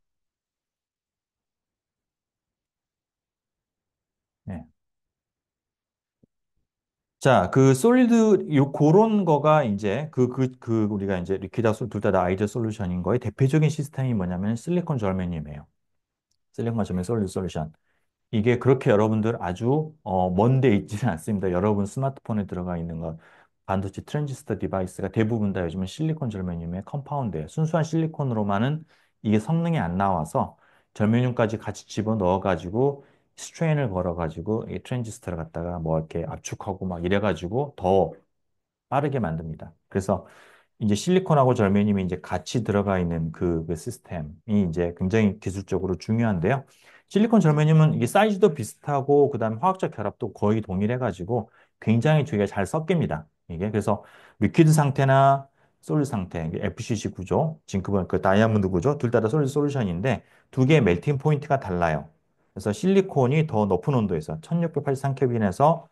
자, 그 솔리드 요 그런 거가 이제 우리가 이제 리퀴드 둘다 아이디어 솔루션인 거의 대표적인 시스템이 뭐냐면 실리콘 절메늄이에요. 실리콘 절메늄 솔리드 솔루션. 이게 그렇게 여러분들 아주 먼데 있지는 않습니다. 여러분 스마트폰에 들어가 있는 거 반도체 트랜지스터 디바이스가 대부분 다 요즘은 실리콘 절메늄의 컴파운드예요. 순수한 실리콘으로만은 이게 성능이 안 나와서 절메늄까지 같이 집어넣어 가지고 스트레인을 걸어 가지고 이 트랜지스터를 갖다가 뭐 이렇게 압축하고 막 이래 가지고 더 빠르게 만듭니다. 그래서 이제 실리콘하고 절메늄이 이제 같이 들어가 있는 그 시스템이 이제 굉장히 기술적으로 중요한데요. 실리콘 절메늄은 이게 사이즈도 비슷하고 그다음에 화학적 결합도 거의 동일해가지고 굉장히 두 개가 잘 섞입니다. 이게 그래서 리퀴드 상태나 솔리드 상태, 이게 FCC 구조, 징크본 그 다이아몬드 구조 둘 다 솔리드 솔루션인데 두 개의 멜팅 포인트가 달라요. 그래서 실리콘이 더 높은 온도에서 1683켈빈에서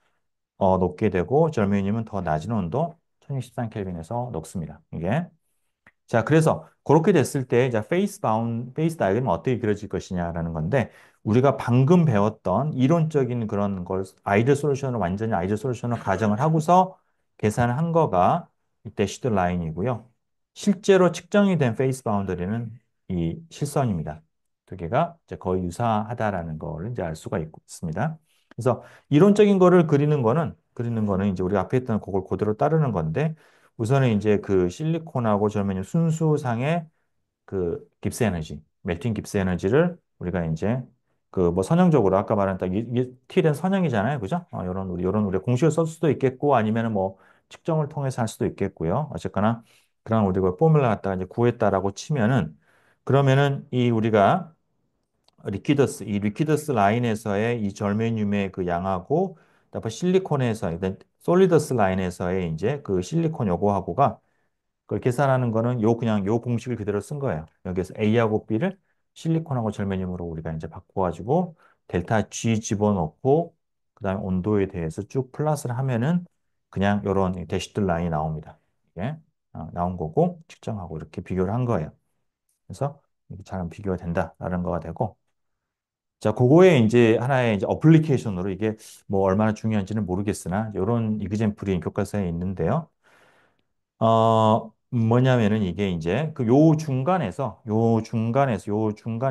녹게 되고 절메늄은 더 낮은 온도 1063켈빈에서 녹습니다. 이게 자, 그래서 그렇게 됐을 때 이제 페이스 다이어그램은 어떻게 그려질 것이냐라는 건데 우리가 방금 배웠던 이론적인 그런 걸 아이디어 솔루션을 완전히 아이디어 솔루션을 가정을 하고서 계산을 한 거가 이 대시드 라인이고요. 실제로 측정이 된 페이스 바운더리는 이 실선입니다. 두 개가 이제 거의 유사하다라는 걸 이제 알 수가 있습니다. 그래서 이론적인 거를 그리는 거는 이제 우리 앞에 했던 그걸 그대로 따르는 건데 우선은 이제 그 실리콘하고 절면이 순수상의 그 깁스 에너지, 멜팅 깁스 에너지를 우리가 이제 그 뭐 선형적으로 아까 말한 딱 이게 T는 선형이잖아요. 그죠? 요런 우리 공식을 쓸 수도 있겠고 아니면은 뭐 측정을 통해서 할 수도 있겠고요. 어쨌거나 그런 우리가 포뮬라 갖다가 이제 구했다라고 치면은 그러면은 이 우리가 이 리퀴더스 라인에서의 이 절메늄의 그 양하고 그다음에 실리콘에서 솔리더스 라인에서의 이제 그 실리콘 요거하고가 그걸 계산하는 거는 그냥 요 공식을 그대로 쓴 거예요. 여기서 A하고 B를 실리콘하고 절메늄으로 우리가 이제 바꿔가지고 델타 G 집어넣고 그다음에 온도에 대해서 쭉 플러스를 하면은 그냥 요런 대시드 라인이 나옵니다. 이게 나온 거고 측정하고 이렇게 비교를 한 거예요. 그래서 이렇게 잘 비교가 된다라는 거가 되고 자, 그거에 이제 하나의 이제 어플리케이션으로 이게 뭐 얼마나 중요한지는 모르겠으나 이런 이그젠플이 교과서에 있는데요. 뭐냐면은 이게 이제 그 요 중간에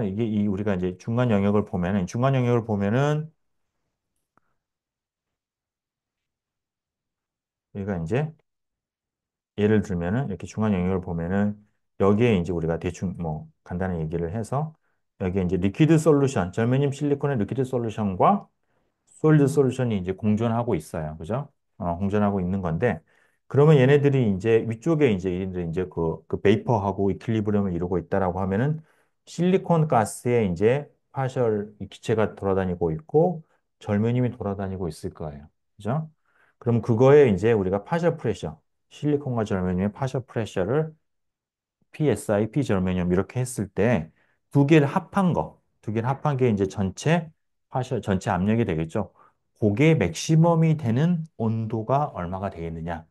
이게 이 우리가 이제 중간 영역을 보면은 우리가 이제 예를 들면은 이렇게 중간 영역을 보면은 여기에 이제 우리가 대충 뭐 간단히 얘기를 해서 여기에 이제 리퀴드 솔루션, 절메늄 실리콘의 리퀴드 솔루션과 솔리드 솔루션이 이제 공존하고 있어요. 그죠? 공존하고 있는 건데, 그러면 얘네들이 이제 위쪽에 이제 얘네들이 이제 그 베이퍼하고 이퀄리브리엄을 이루고 있다라고 하면은 실리콘 가스에 이제 파셜 이 기체가 돌아다니고 있고 절면임이 돌아다니고 있을 거예요. 그죠? 그럼 그거에 이제 우리가 파셜 프레셔, 실리콘과 절면임의 파셜 프레셔를 PSI, P절면염 이렇게 했을 때 두 개를 합한 게 이제 전체 압력이 되겠죠. 그게 맥시멈이 되는 온도가 얼마가 되겠느냐.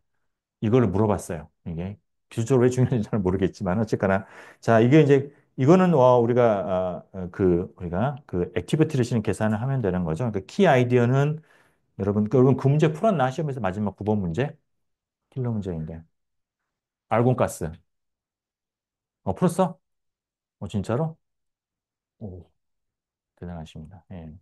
이거를 물어봤어요. 이게 기술적으로 왜 중요한지 잘 모르겠지만 어쨌거나 자 이게 이제 이거는 우리가 그 액티비티를 실는 계산을 하면 되는 거죠. 그러니까 키 아이디어는 여러분 그 문제 풀었나 시험에서 마지막 9번 문제 킬러 문제인데 알곤가스 풀었어? 진짜로? 오, 대단하십니다. 예.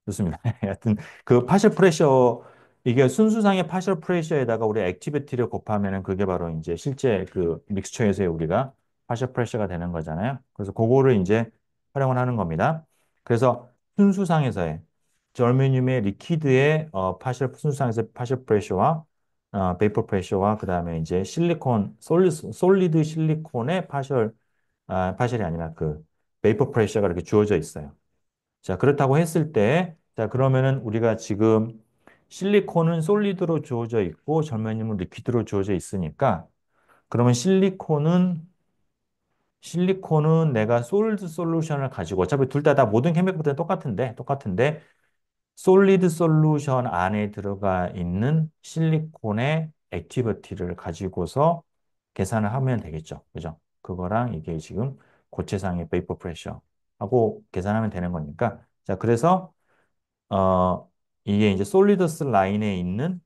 좋습니다. 하여튼 그 파셜 프레셔 이게 순수상의 파셜 프레셔에다가 우리 액티비티를 곱하면은 그게 바로 이제 실제 그 믹스처에서의 우리가 파셜 프레셔가 되는 거잖아요. 그래서 그거를 이제 활용을 하는 겁니다. 그래서 순수상에서의 절메늄의 리퀴드의 순수상에서 파셜 프레셔와 베이퍼 프레셔와 그다음에 이제 솔리드 실리콘의 파셜이 아니라 그 베이퍼 프레셔가 이렇게 주어져 있어요. 자, 그렇다고 했을 때, 자, 그러면은 우리가 지금 실리콘은 솔리드로 주어져 있고 절면님은 리퀴드로 주어져 있으니까 그러면 실리콘은 내가 솔드 솔루션을 가지고 어차피 둘 다 모든 케미컬들은 똑같은데 솔리드 솔루션 안에 들어가 있는 실리콘의 액티비티를 가지고서 계산을 하면 되겠죠. 그죠? 그거랑 이게 지금 고체상의 베이퍼 프레셔 하고 계산하면 되는 거니까. 자, 그래서 어, 이게 이제 솔리더스 라인에 있는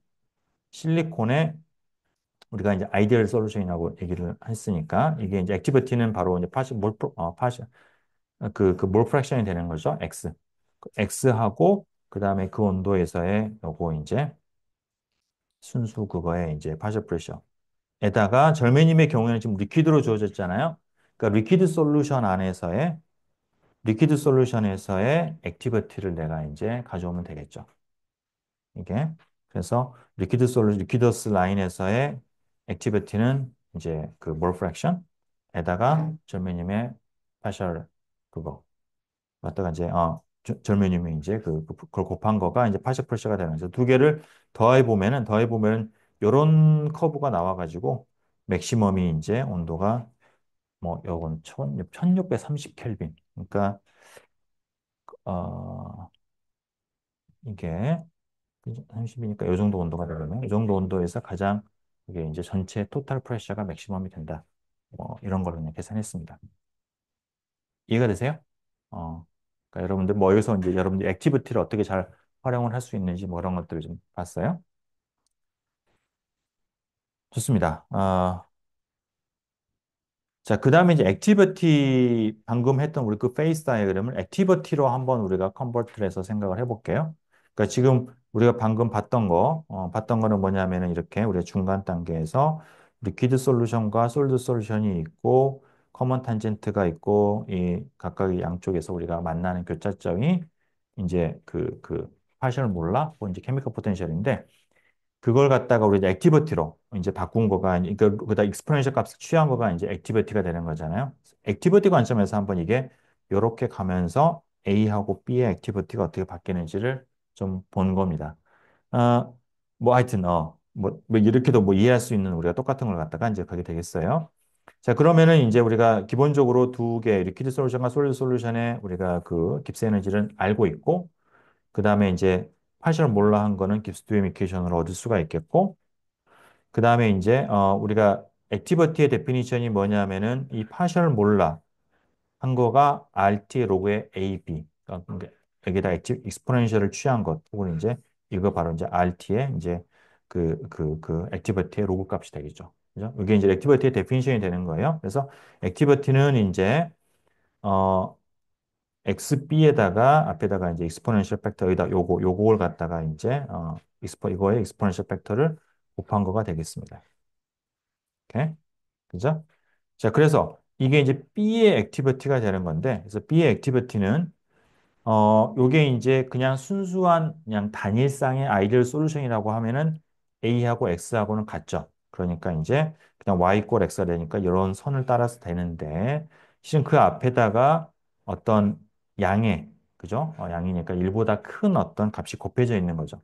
실리콘에 우리가 이제 아이디얼 솔루션이라고 얘기를 했으니까 이게 이제 액티비티는 바로 이제 몰 프랙션이 되는 거죠. X. X하고 그다음에 그 온도에서의 요거 이제 순수 그거에 이제 파셜 프레셔에다가 절매님의 경우에는 지금 리퀴드로 주어졌잖아요. 그러니까 리퀴드 솔루션에서의 액티비티를 내가 이제 가져오면 되겠죠. 이게 그래서 리퀴더스 라인에서의 액티비티는 이제 그 몰 프랙션에다가 절매님의 파셜 그거 갖다가 이제 절묘님이 이제 그걸 곱한 거가 이제 파식 프레셔가 되는 거죠. 두 개를 더해 보면은 요런 커브가 나와가지고 맥시멈이 이제 온도가 뭐 요건 1630 켈빈. 그러니까 어 이게 30이니까 요 정도 온도가 되려면 이 정도 온도에서 가장 이게 이제 전체 토탈 프레셔가 맥시멈이 된다. 뭐 이런 걸로 그냥 계산했습니다. 이해가 되세요? 그러니까 여러분들 뭐 여기서 이제 여러분들 액티비티를 어떻게 잘 활용을 할 수 있는지 뭐 그런 것들을 좀 봤어요. 좋습니다. 자, 그 다음에 이제 액티비티 방금 했던 우리 그 페이스 다이어그램을 액티비티로 한번 우리가 컨버트를 해서 생각을 해볼게요. 그러니까 지금 우리가 방금 봤던 거는 뭐냐면은 이렇게 우리가 중간 단계에서 리퀴드 솔루션과 솔드 솔루션이 있고 커먼 탄젠트가 있고 이 각각 양쪽에서 우리가 만나는 교차점이 이제 그 파셜 몰라, 뭐 이제 케미컬 포텐셜인데 그걸 갖다가 우리 이제 액티비티로 이제 바꾼 거가, 그러니까 그다 익스포넨셜 값을 취한 거가 이제 액티비티가 되는 거잖아요. 액티비티 관점에서 한번 이게 이렇게 가면서 A하고 B의 액티비티가 어떻게 바뀌는지를 좀 본 겁니다. 어, 뭐 하여튼, 뭐 이렇게도 뭐 이해할 수 있는 우리가 똑같은 걸 갖다가 이제 그게 되겠어요. 자, 그러면은 이제 우리가 기본적으로 두 개, 리퀴드 솔루션과 솔리드 솔루션의 우리가 그 깁스 에너지를 알고 있고, 그 다음에 이제 파셜 몰라 한 거는 깁스 두웻 이퀘이션으로 얻을 수가 있겠고, 그 다음에 이제 우리가 액티비티의 데피니션이 뭐냐면은 이 파셜 몰라 한 거가 RT 로그의 AB, 그러니까 여기다 익스포넨셜을 취한 것, 혹은 이제 이거 바로 이제 RT의 이제 그 액티비티의 로그 값이 되겠죠. 그죠? 이게 이제 액티비티의 데피니션이 되는 거예요. 그래서 액티비티는 이제 어 XB에다가 앞에다가 이제 익스포넨셜 팩터 여기다 요걸 갖다가 이제 이거의 익스포넨셜 팩터를 곱한 거가 되겠습니다. 오케이? 그죠? 자, 그래서 이게 이제 B의 액티비티가 되는 건데, 그래서 B의 액티비티는 요게 이제 그냥 순수한 그냥 단일쌍의 아이디얼 솔루션이라고 하면은 A하고 X하고는 같죠. 그러니까 이제 그냥 Y 꼴 X가 되니까 이런 선을 따라서 되는데, 실은 그 앞에다가 어떤 양의, 그죠? 양이니까 1보다 큰 어떤 값이 곱해져 있는 거죠.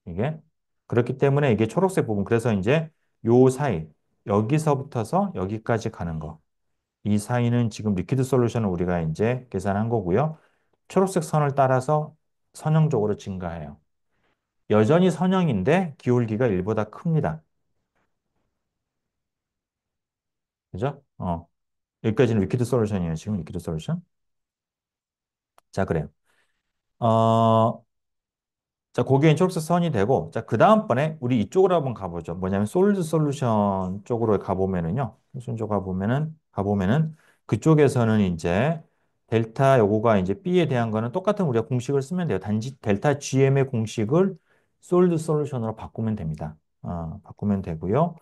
이게. 그렇기 때문에 이게 초록색 부분, 그래서 이제 요 사이, 여기서부터서 여기까지 가는 거. 이 사이는 지금 리퀴드 솔루션을 우리가 이제 계산한 거고요. 초록색 선을 따라서 선형적으로 증가해요. 여전히 선형인데 기울기가 1보다 큽니다. 그죠? 여기까지는 리퀴드 솔루션이에요. 지금 리퀴드 솔루션. 자, 그래요. 어, 자, 고기엔 초록색 선이 되고, 자, 그 다음번에 우리 이쪽으로 한번 가보죠. 뭐냐면, 솔드 솔루션 쪽으로 가보면은요. 솔루션 쪽으로 가보면은, 그쪽에서는 이제, 델타 요거가 이제 B에 대한 거는 똑같은 우리가 공식을 쓰면 돼요. 단지 델타 GM의 공식을 솔드 솔루션으로 바꾸면 됩니다. 바꾸면 되고요.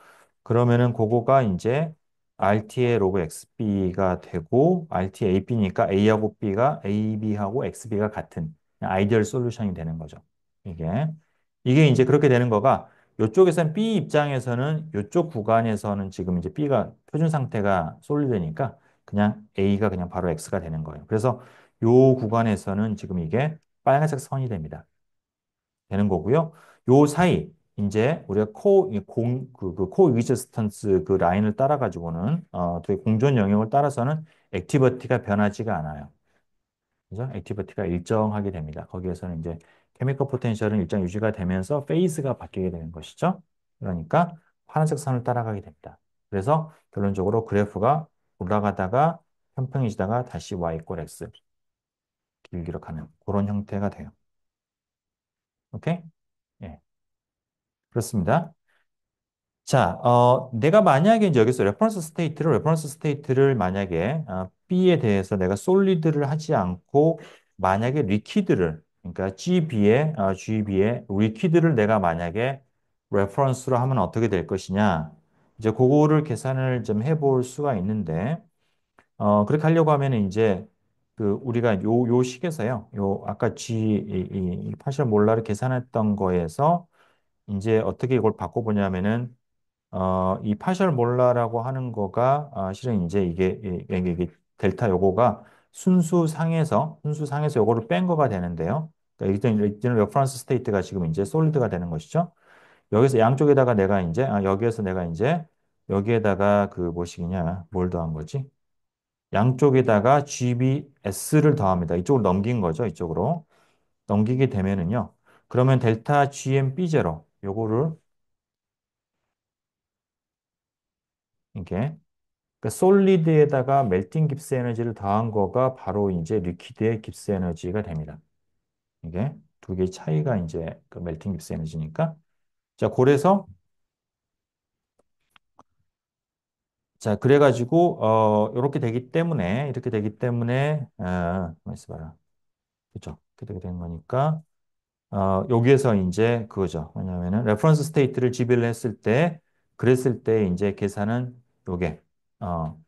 그러면은 그거가 이제, RT의 로그 XB가 되고, RT AB니까 A하고 B가 AB하고 XB가 같은 아이디얼 솔루션이 되는 거죠. 이게 이제 그렇게 되는 거가 이쪽에서는 B 입장에서는 이쪽 구간에서는 지금 이제 B가 표준 상태가 솔리드니까 그냥 A가 그냥 바로 X가 되는 거예요. 그래서 요 구간에서는 지금 이게 빨간색 선이 됩니다. 되는 거고요. 요 사이 이제 우리가 코 이지스턴스 그 라인을 따라 가지고는 되게 공존 영역을 따라서는 액티비티가 변하지가 않아요. 그죠? 액티비티가 일정하게 됩니다. 거기에서는 이제 케미컬 포텐셜은 일정 유지가 되면서 페이스가 바뀌게 되는 것이죠. 그러니까 파란색 선을 따라가게 됩니다. 그래서 결론적으로 그래프가 올라가다가 평평해지다가 다시 y 꼴 x 길기로 가는 그런 형태가 돼요. 오케이? 예. 그렇습니다. 자, 내가 만약에 이제 여기서 레퍼런스 스테이트를 만약에 B에 대해서 내가 솔리드를 하지 않고 만약에 리퀴드를 그러니까 GB에 리퀴드를 내가 만약에 레퍼런스로 하면 어떻게 될 것이냐? 이제 그거를 계산을 좀 해볼 수가 있는데 그렇게 하려고 하면은 이제 그 우리가 요 식에서요. 요 아까 이 파셜 몰라를 계산했던 거에서 이제 어떻게 이걸 바꿔보냐면은 이 파셜 몰라라고 하는 거가 실은 이제 이게 델타 요거가 순수 상에서 요거를 뺀 거가 되는데요. 그러니까 이때는 레퍼런스 스테이트가 지금 이제 솔리드가 되는 것이죠. 여기서 양쪽에다가 내가 이제 여기에서 내가 이제 여기에다가 그 뭐시기냐 뭘 더한 거지? 양쪽에다가 GBS를 더합니다. 이쪽으로 넘긴 거죠. 이쪽으로 넘기게 되면은요. 그러면 델타 GMB0 요거를 이게 그 솔리드에다가 멜팅 깁스 에너지를 더한 거가 바로 이제 리퀴드의 깁스 에너지가 됩니다. 이게 두 개의 차이가 이제 그 멜팅 깁스 에너지니까. 자, 그래서 자, 그래가지고 이렇게 되기 때문에 가만 있어봐라. 그죠? 이렇게 되게 된 거니까 여기에서 이제 그거죠. 뭐냐면은 레퍼런스 스테이트를 지배를 했을 때 그랬을 때 이제 계산은 요게 어,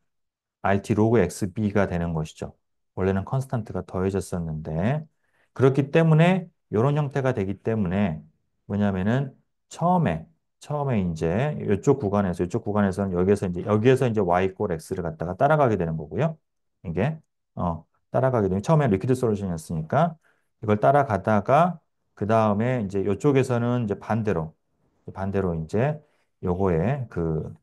RT 로그 XB가 되는 것이죠. 원래는 컨스탄트가 더해졌었는데 그렇기 때문에 이런 형태가 되기 때문에 뭐냐면은 처음에 이제 이쪽 구간에서는 여기에서 이제 Y 꼴 X를 갖다가 따라가게 되는 거고요. 이게 따라가게 되면 처음에 리퀴드 솔루션이었으니까 이걸 따라가다가 그 다음에 이제 이쪽에서는 이제 반대로 이제 요거에 그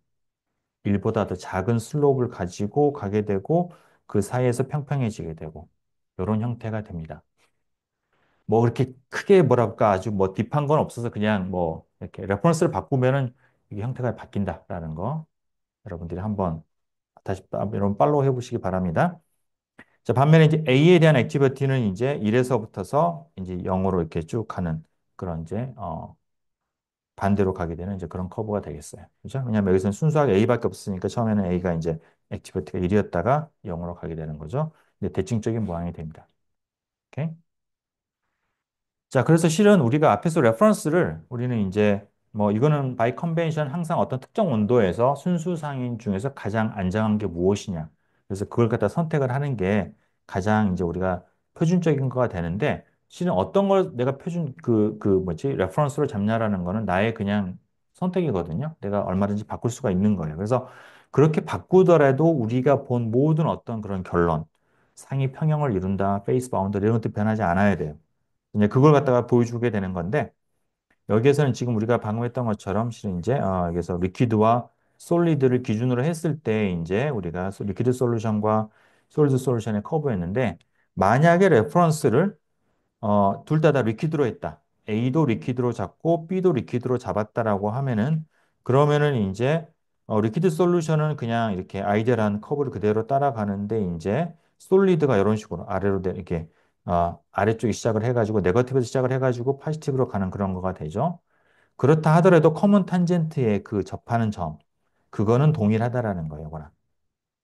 1보다 더 작은 슬로프를 가지고 가게 되고 그 사이에서 평평해지게 되고 이런 형태가 됩니다. 뭐 그렇게 크게 뭐랄까 아주 뭐 딥한 건 없어서 그냥 뭐 이렇게 레퍼런스를 바꾸면은 이게 형태가 바뀐다라는 거 여러분들이 한번 다시 여러분 팔로우 해보시기 바랍니다. 자, 반면에 이제 A에 대한 액티비티는 이제 1에서부터서 이제 0으로 이렇게 쭉 가는 그런 이제 반대로 가게 되는 이제 그런 커브가 되겠어요. 그죠? 왜냐하면 여기서는 순수하게 A밖에 없으니까 처음에는 A가 이제 액티비티가 1이었다가 0으로 가게 되는 거죠. 근데 대칭적인 모양이 됩니다. 오케이? 자, 그래서 실은 우리가 앞에서 레퍼런스를 우리는 이제 뭐 이거는 바이 컨벤션 항상 어떤 특정 온도에서 순수 상인 중에서 가장 안정한 게 무엇이냐. 그래서 그걸 갖다 선택을 하는 게 가장 이제 우리가 표준적인 거가 되는데 실은 어떤 걸 내가 레퍼런스로 잡냐라는 거는 나의 그냥 선택이거든요. 내가 얼마든지 바꿀 수가 있는 거예요. 그래서 그렇게 바꾸더라도 우리가 본 모든 어떤 그런 결론, 상이 평형을 이룬다, 페이스 바운더리 이런 것도 변하지 않아야 돼요. 이제 그걸 갖다가 보여주게 되는 건데 여기에서는 지금 우리가 방금 했던 것처럼 실은 이제 여기서 리퀴드와 솔리드를 기준으로 했을 때 이제 우리가 리퀴드 솔루션과 솔리드 솔루션의 커브였는데 만약에 레퍼런스를 둘 다 리퀴드로 했다. A도 리퀴드로 잡고 B도 리퀴드로 잡았다라고 하면은 그러면은 이제 리퀴드 솔루션은 그냥 이렇게 아이디얼한 커브를 그대로 따라가는데 이제 솔리드가 이런 식으로 이렇게 아래쪽에 시작을 해가지고 네거티브에서 시작을 해가지고 포지티브로 가는 그런 거가 되죠. 그렇다 하더라도 커먼 탄젠트에 그 접하는 점 그거는 동일하다라는 거예요, 이거랑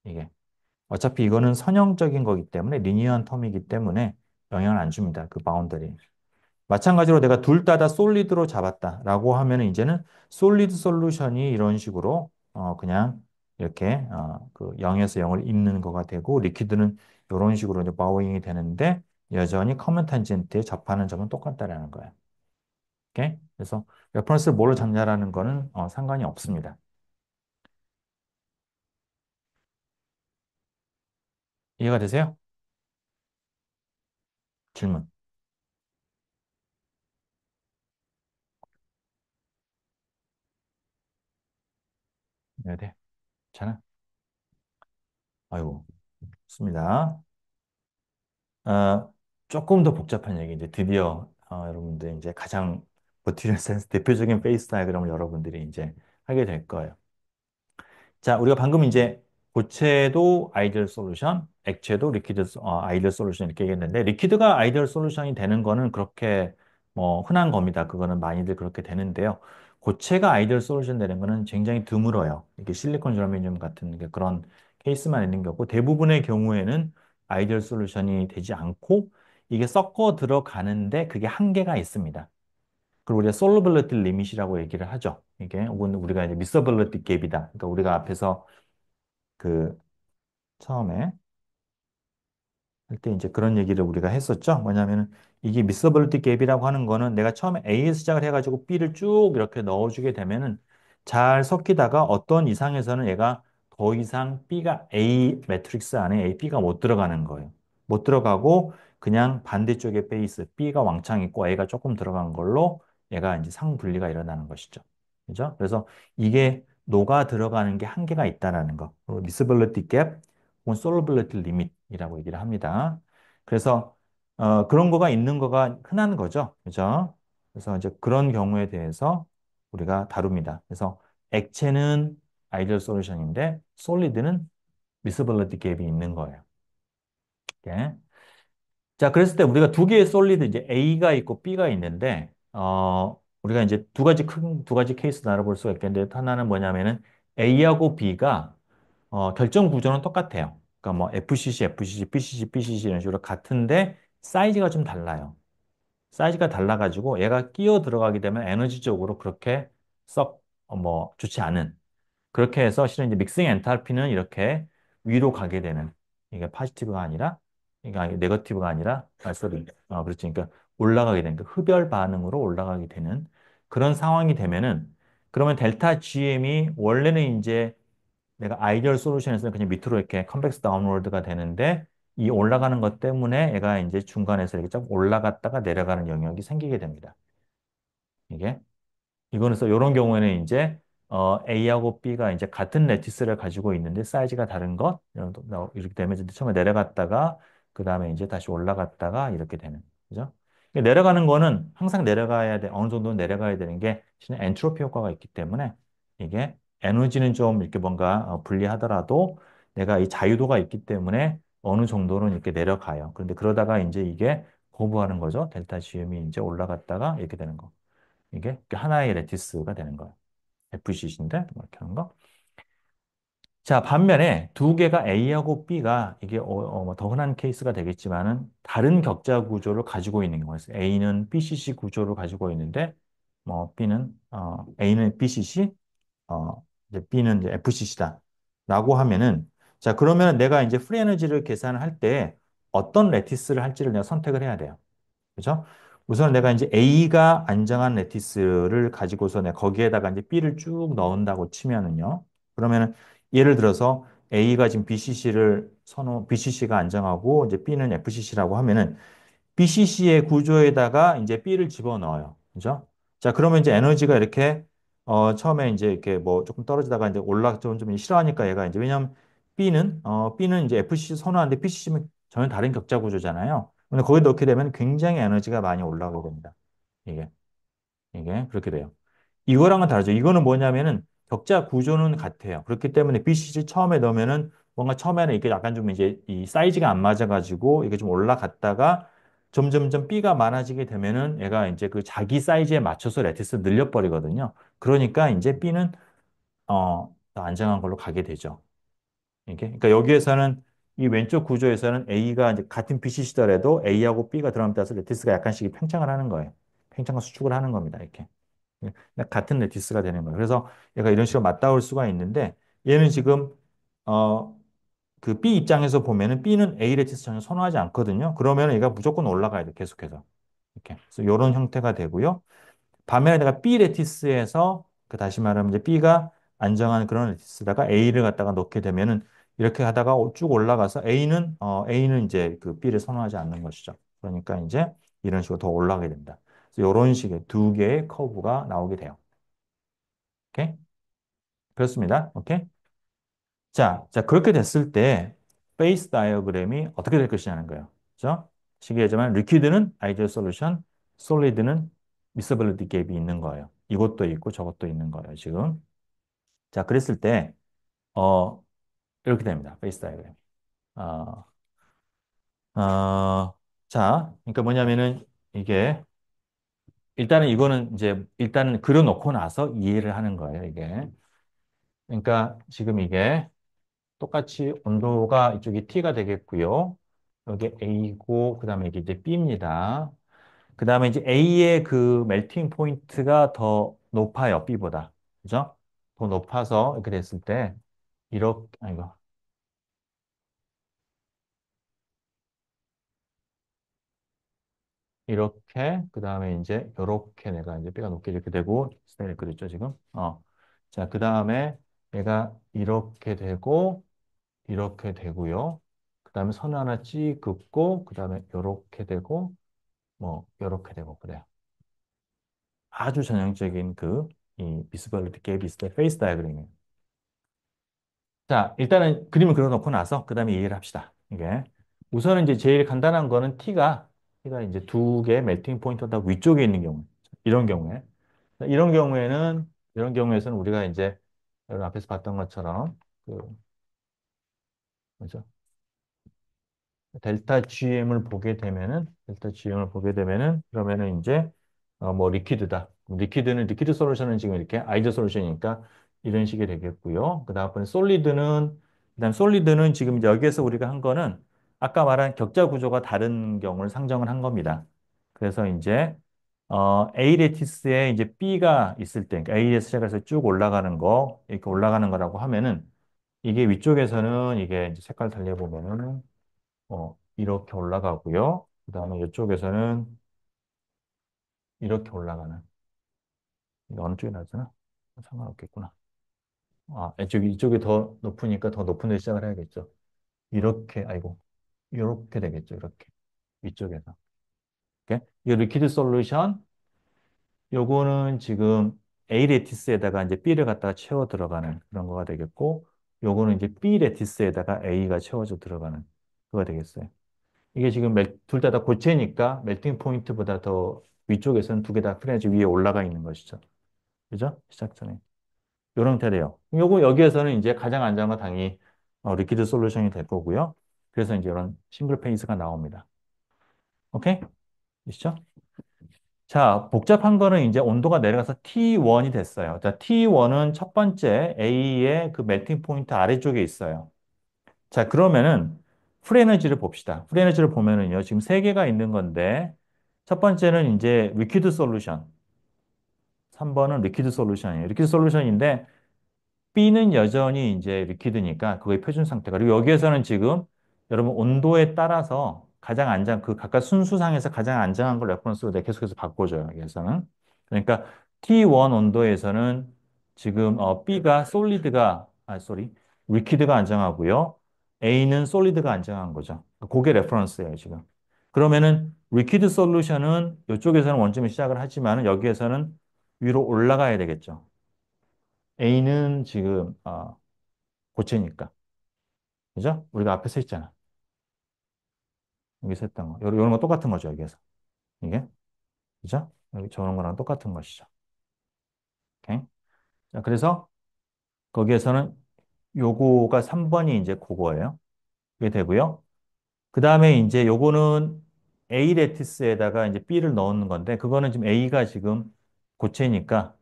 이게. 어차피 이거는 선형적인 거기 때문에 리니어한 텀이기 때문에 영향을 안 줍니다. 그 바운더리. 마찬가지로 내가 둘 다 솔리드로 잡았다라고 하면 이제는 솔리드 솔루션이 이런 식으로 그냥 이렇게 그 0에서 0을 잇는 거가 되고 리퀴드는 이런 식으로 이제 바우잉이 되는데 여전히 커먼 탄젠트에 접하는 점은 똑같다라는 거예요. 오케이? 그래서 레퍼런스를 뭘로 잡냐라는 거는 상관이 없습니다. 이해가 되세요? 질문. 네, 네. 괜찮아? 아이고, 좋습니다. 조금 더 복잡한 얘기 이제 드디어 여러분들 이제 가장 버티는 센스 대표적인 페이스 다이그램을 여러분들이 이제 하게 될 거예요. 자, 우리가 방금 이제 고체도 아이디얼 솔루션, 액체도 아이디얼 솔루션 이렇게 얘기했는데 리퀴드가 아이디얼 솔루션이 되는 거는 그렇게 뭐 흔한 겁니다. 그거는 많이들 그렇게 되는데요. 고체가 아이디얼 솔루션 되는 거는 굉장히 드물어요. 이게 실리콘 저르메니움 같은 게 그런 케이스만 있는 거고 대부분의 경우에는 아이디얼 솔루션이 되지 않고 이게 섞어 들어가는데 그게 한계가 있습니다. 그리고 우리가 솔루빌리티 리밋이라고 얘기를 하죠. 이게 혹은 우리가 이제 미서빌리티 갭이다. 그러니까 우리가 앞에서 그 처음에 할 때 이제 그런 얘기를 우리가 했었죠. 뭐냐면은 이게 미서블리티 갭이라고 하는 거는 내가 처음에 A에서 시작을 해가지고 B를 쭉 이렇게 넣어주게 되면은 잘 섞이다가 어떤 이상에서는 얘가 더 이상 B가 A 매트릭스 안에 A, B가 못 들어가는 거예요. 못 들어가고 그냥 반대쪽에 베이스 B가 왕창 있고 A가 조금 들어간 걸로 얘가 이제 상분리가 일어나는 것이죠. 그죠? 그래서 이게 녹아 들어가는 게 한계가 있다라는 거. 미서블리티 갭, 혹은 솔러빌리티 리밋이라고 얘기를 합니다. 그래서 그런 거가 있는 거가 흔한 거죠. 그죠? 그래서 이제 그런 경우에 대해서 우리가 다룹니다. 그래서 액체는 아이디얼 솔루션인데 솔리드는 미서빌리티 갭이 있는 거예요. 이렇게. 자, 그랬을 때 우리가 두 개의 솔리드 이제 A가 있고 B가 있는데 우리가 이제 두 가지 케이스 나눠볼 수가 있겠는데 하나는 뭐냐면은 A하고 B가 결정 구조는 똑같아요. 그러니까 뭐 FCC, FCC, PCC, PCC 이런 식으로 같은데 사이즈가 좀 달라요. 사이즈가 달라가지고 얘가 끼어 들어가게 되면 에너지적으로 그렇게 썩 뭐 좋지 않은 그렇게 해서 실은 이제 믹싱 엔탈피는 이렇게 위로 가게 되는 이게 파지티브가 아니라 이게 네거티브가 아니라 소리 그렇지 그러니까 올라가게 되는 그 흡열 반응으로 올라가게 되는 그런 상황이 되면은 그러면 델타 GM이 원래는 이제 내가 아이디얼 솔루션에서는 그냥 밑으로 이렇게 컨벡스 다운워드가 되는데 이 올라가는 것 때문에 얘가 이제 중간에서 이렇게 좀 올라갔다가 내려가는 영역이 생기게 됩니다. 이게. 이거는 이런 경우에는 이제 A하고 B가 이제 같은 레티스를 가지고 있는데 사이즈가 다른 것 이렇게 되면 이제 처음에 내려갔다가 그 다음에 이제 다시 올라갔다가 이렇게 되는 그죠? 내려가는 거는 항상 내려가야 돼 어느 정도 내려가야 되는 게 실은 엔트로피 효과가 있기 때문에 이게 에너지는 좀 이렇게 뭔가 불리하더라도 내가 이 자유도가 있기 때문에 어느 정도는 이렇게 내려가요. 그런데 그러다가 이제 이게 거부하는 거죠. 델타 GM이 이제 올라갔다가 이렇게 되는 거. 이게 하나의 레티스가 되는 거예요. FCC인데 뭐 이렇게 하는 거. 자, 반면에 두 개가 A하고 B가 이게 뭐더 흔한 케이스가 되겠지만은 다른 격자 구조를 가지고 있는 경우가 있어요. A는 BCC 구조를 가지고 있는데 뭐 A는 BCC, 이제 B는 이제 FCC다. 라고 하면은 자, 그러면 내가 이제 프리 에너지를 계산을 할 때 어떤 레티스를 할지를 내가 선택을 해야 돼요. 그죠? 우선 내가 이제 A가 안정한 레티스를 가지고서 내가 거기에다가 이제 B를 쭉 넣은다고 치면은요. 그러면은 예를 들어서 A가 지금 BCC가 안정하고 이제 B는 FCC라고 하면은 BCC의 구조에다가 이제 B를 집어넣어요. 그죠? 자, 그러면 이제 에너지가 이렇게 처음에 이제 이렇게 뭐 조금 떨어지다가 이제 좀 싫어하니까 얘가 이제 왜냐면 B는 이제 FCC 선호하는데 PCC는 전혀 다른 격자 구조잖아요. 근데 거기 넣게 되면 굉장히 에너지가 많이 올라오게 됩니다. 이게 그렇게 돼요. 이거랑은 다르죠. 이거는 뭐냐면은 격자 구조는 같아요. 그렇기 때문에 BCC 처음에 넣으면은 뭔가 처음에는 이게 약간 좀 이제 이 사이즈가 안 맞아가지고 이게 좀 올라갔다가 점점점 B가 많아지게 되면은 얘가 이제 그 자기 사이즈에 맞춰서 레티스 늘려버리거든요. 그러니까 이제 B는 더 안정한 걸로 가게 되죠. 이게 그러니까 여기에서는 이 왼쪽 구조에서는 A가 이제 같은 BC시더라도 A하고 B가 들어가면 따라서 레티스가 약간씩 팽창을 하는 거예요. 팽창과 수축을 하는 겁니다. 이렇게. 같은 레티스가 되는 거예요. 그래서 얘가 이런 식으로 맞닿을 수가 있는데 얘는 지금 어, 그 B 입장에서 보면은 B는 A 레티스 전혀 선호하지 않거든요. 그러면 얘가 무조건 올라가야 돼. 계속해서. 이렇게. 그래서 이런 형태가 되고요. 반면에 내가 B 레티스에서 그 다시 말하면 이제 B가 안정한 그런 레티스다가 A를 갖다가 넣게 되면은 이렇게 하다가 쭉 올라가서 A는 이제 그 B를 선호하지 않는 것이죠. 그러니까 이제 이런 식으로 더 올라가게 된다. 그래서 이런 식의 두 개의 커브가 나오게 돼요. 오케이? 그렇습니다. 오케이? 자, 그렇게 됐을 때 페이스 다이어그램이 어떻게 될 것이냐는 거예요. 그죠? 시계지만 리퀴드는 아이디어 솔루션, 솔리드는 미서빌리티 갭이 있는 거예요. 이것도 있고 저것도 있는 거예요, 지금. 자, 그랬을 때 어, 이렇게 됩니다. 페이스 다이어그램. 어, 자, 그러니까 뭐냐면은 이게 일단은 이거는 이제 일단은 그려놓고 나서 이해를 하는 거예요, 이게. 그러니까 지금 이게 똑같이 온도가 이쪽이 T가 되겠고요. 여기 A고 그다음에 이게 이제 B입니다. 그다음에 이제 A의 그 멜팅 포인트가 더 높아요, B보다. 그죠? 더 높아서 이렇게 됐을 때 이렇게 아이고 이렇게 그다음에 이제 요렇게 내가 이제 B가 높게 이렇게 되고 스타일을 그렸죠, 지금. 자, 그다음에 얘가 이렇게 되고 이렇게 되고요. 그다음에 선 하나 찍 긋고 그다음에 요렇게 되고 뭐 요렇게 되고 그래요. 아주 전형적인 그 이 비스벌리티 갭 있을 때 페이스 다이어그램이에요. 자, 일단은 그림을 그려놓고 나서 그다음에 이해를 합시다. 이게 우선은 이제 제일 간단한 거는 T가 이제 두 개의 멜팅 포인트가 위쪽에 있는 경우 이런 경우에 이런 경우에서는 우리가 이제 여러분 앞에서 봤던 것처럼 그 뭐죠? 델타 GM을 보게 되면은 그러면은 이제 뭐 리퀴드다. 리퀴드 솔루션은 지금 이렇게 아이디어 솔루션이니까 이런 식이 되겠고요. 그다음에 솔리드는 지금 이제 여기에서 우리가 한 거는 아까 말한 격자 구조가 다른 경우를 상정을 한 겁니다. 그래서 이제 A 레티스에 이제 B가 있을 때, 그러니까 A에서 시작해서 쭉 올라가는 거, 이렇게 올라가는 거라고 하면은 이게 위쪽에서는 이게 이제 색깔 달려보면은 이렇게 올라가고요. 그 다음에 이쪽에서는 이렇게 올라가는. 이게 어느 쪽이 낫잖아? 상관없겠구나. 이쪽이 더 높으니까 더 높은 데 시작을 해야겠죠. 이렇게, 아이고, 이렇게 되겠죠. 이렇게. 위쪽에서. 오케이? 이 리퀴드 솔루션, 요거는 지금 A 레티스에다가 이제 B를 갖다가 채워 들어가는 그런 거가 되겠고, 요거는 이제 B 레티스에다가 A가 채워져 들어가는 그거 되겠어요. 이게 지금 둘 다 고체니까 멜팅 포인트보다 더 위쪽에서는 두 개 다 프레지 위에 올라가 있는 것이죠. 그죠? 시작 전에. 요런 형태 돼요. 요거 여기에서는 이제 가장 안전한 건 당연히 리퀴드 솔루션이 될 거고요. 그래서 이제 이런 싱글 페이스가 나옵니다. 오케이? 되시죠? 자, 복잡한 거는 이제 온도가 내려가서 T1이 됐어요. 자, T1은 첫 번째 A의 그 멜팅 포인트 아래쪽에 있어요. 자, 그러면은 풀에너지를 봅시다. 풀에너지를 보면은요, 지금 세 개가 있는 건데, 첫 번째는 이제 리퀴드 솔루션, 3번은 리퀴드 솔루션이에요. 리퀴드 솔루션인데, B는 여전히 이제 리퀴드니까 그거의 표준 상태가. 그리고 여기에서는 지금 여러분 온도에 따라서 가장 그 각각 순수상에서 가장 안정한 걸 레퍼런스로 내가 계속해서 바꿔줘요. 여기에서는. 그러니까 T1 온도에서는 지금 B가 리퀴드가 안정하고요. A는 솔리드가 안정한 거죠. 그게 레퍼런스예요, 지금. 그러면은 리퀴드 솔루션은 이쪽에서는 원점에 시작을 하지만 여기에서는 위로 올라가야 되겠죠. A는 지금 고체니까. 그죠? 우리가 앞에서 했잖아. 여기서 했던 거. 요런 거 똑같은 거죠, 여기에서. 이게. 그죠? 여기 저런 거랑 똑같은 것이죠. 오케이? 자, 그래서 거기에서는 요거가 3번이 이제 그거예요. 그게 되고요. 그 다음에 이제 요거는 A 레티스에다가 이제 B를 넣는 건데, 그거는 지금 A가 지금 고체니까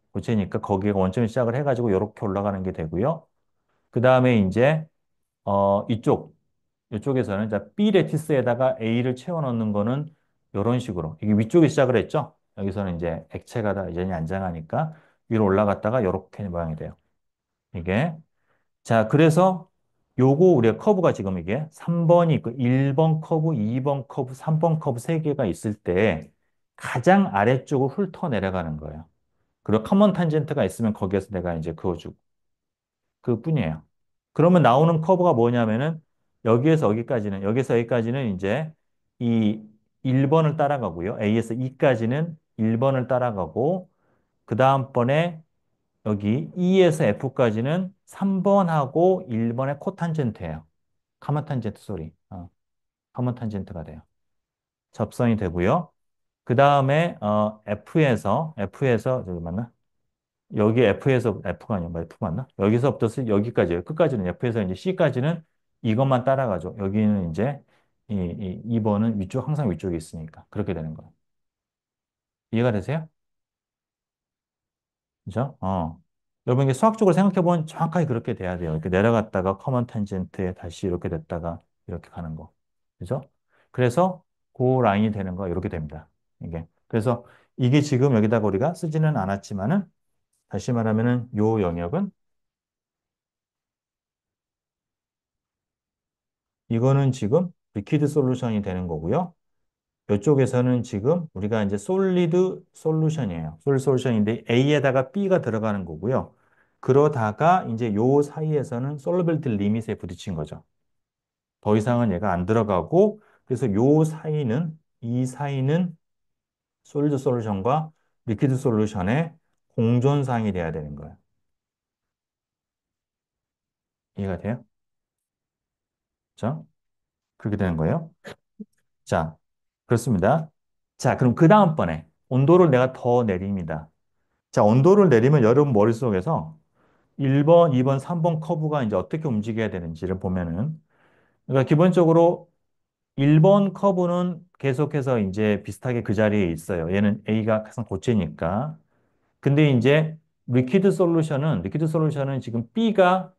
거기에 원점에 시작을 해가지고 요렇게 올라가는 게 되고요. 그 다음에 이제, 이쪽에서는 자, B 레티스에다가 A를 채워 넣는 거는 이런 식으로. 이게 위쪽에 시작을 했죠? 여기서는 이제 액체가 다 여전히 안정하니까 위로 올라갔다가 이렇게 모양이 돼요. 이게. 자, 그래서 요거 우리가 커브가 지금 이게 3번이 있고 1번 커브, 2번 커브, 3번 커브 세 개가 있을 때 가장 아래쪽으로 훑어 내려가는 거예요. 그리고 커먼 탄젠트가 있으면 거기에서 내가 이제 그어주고 그뿐이에요. 그러면 나오는 커브가 뭐냐면은 여기에서 여기까지는 이제 이 1번을 따라가고요. A에서 E까지는 1번을 따라가고 그 다음번에 여기 E에서 F까지는 3번하고 1번의 코탄젠트예요. 카만 탄젠트 소리. 카만 탄젠트가 돼요. 접선이 되고요. 그 다음에 F에서 저기 맞나? 여기 F에서 F가 아니야. 뭐 F 맞나? 여기서부터 여기까지 끝까지는 F에서 이제 C까지는 이것만 따라가죠. 여기는 이제 2번은 항상 위쪽에 있으니까 그렇게 되는 거예요. 이해가 되세요? 그죠? 여러분 이게 수학적으로 생각해보면 정확하게 그렇게 돼야 돼요. 이렇게 내려갔다가 커먼 탄젠트에 다시 이렇게 됐다가 이렇게 가는 거. 그죠? 그래서 그 라인이 되는 거 이렇게 됩니다. 이게. 그래서 이게 지금 여기다가 우리가 쓰지는 않았지만은 다시 말하면은 요 영역은 이거는 지금 리퀴드 솔루션이 되는 거고요. 이쪽에서는 지금 우리가 이제 솔리드 솔루션이에요. 솔리드 솔루션인데 A에다가 B가 들어가는 거고요. 그러다가 이제 요 사이에서는 솔러빌티 리밋에 부딪힌 거죠. 더 이상은 얘가 안 들어가고 그래서 요 사이는 이 사이는 솔리드 솔루션과 리퀴드 솔루션의 공존상이 돼야 되는 거예요. 이해가 돼요? 그렇죠? 그렇게 되는 거예요. 자, 그렇습니다. 자, 그럼 그 다음번에 온도를 내가 더 내립니다. 자, 온도를 내리면 여러분 머릿속에서 1번, 2번, 3번 커브가 이제 어떻게 움직여야 되는지를 보면은, 그러니까 기본적으로 1번 커브는 계속해서 이제 비슷하게 그 자리에 있어요. 얘는 A가 항상 고체니까. 근데 이제 리퀴드 솔루션은 지금 B가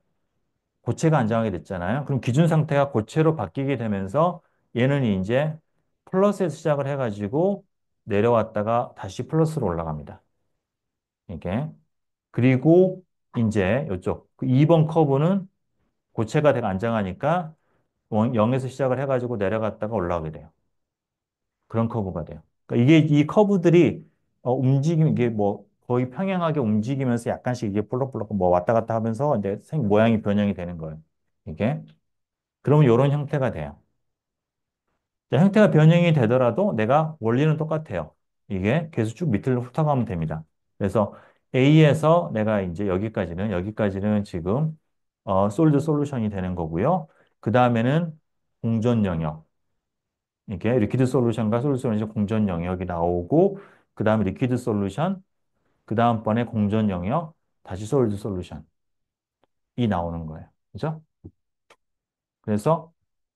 고체가 안정하게 됐잖아요. 그럼 기준 상태가 고체로 바뀌게 되면서 얘는 이제 플러스에서 시작을 해가지고 내려왔다가 다시 플러스로 올라갑니다. 이게. 그리고 이제 이쪽 2번 커브는 고체가 되게 안정하니까 0에서 시작을 해가지고 내려갔다가 올라오게 돼요. 그런 커브가 돼요. 그러니까 이게 이 커브들이 이게 뭐 거의 평행하게 움직이면서 약간씩 이게 볼록볼록 뭐 왔다 갔다 하면서 이제 모양이 변형이 되는 거예요. 이게. 그러면 이런 형태가 돼요. 자, 형태가 변형이 되더라도 내가 원리는 똑같아요. 이게 계속 쭉 밑으로 훑어가면 됩니다. 그래서 A에서 내가 이제 여기까지는 지금 솔드 솔루션이 되는 거고요. 그 다음에는 공존 영역. 이게 리퀴드 솔루션과 솔드 솔루션 공존 영역이 나오고 그 다음에 리퀴드 솔루션, 그 다음번에 공존 영역, 다시 솔드 솔루션이 나오는 거예요. 그죠? 그래서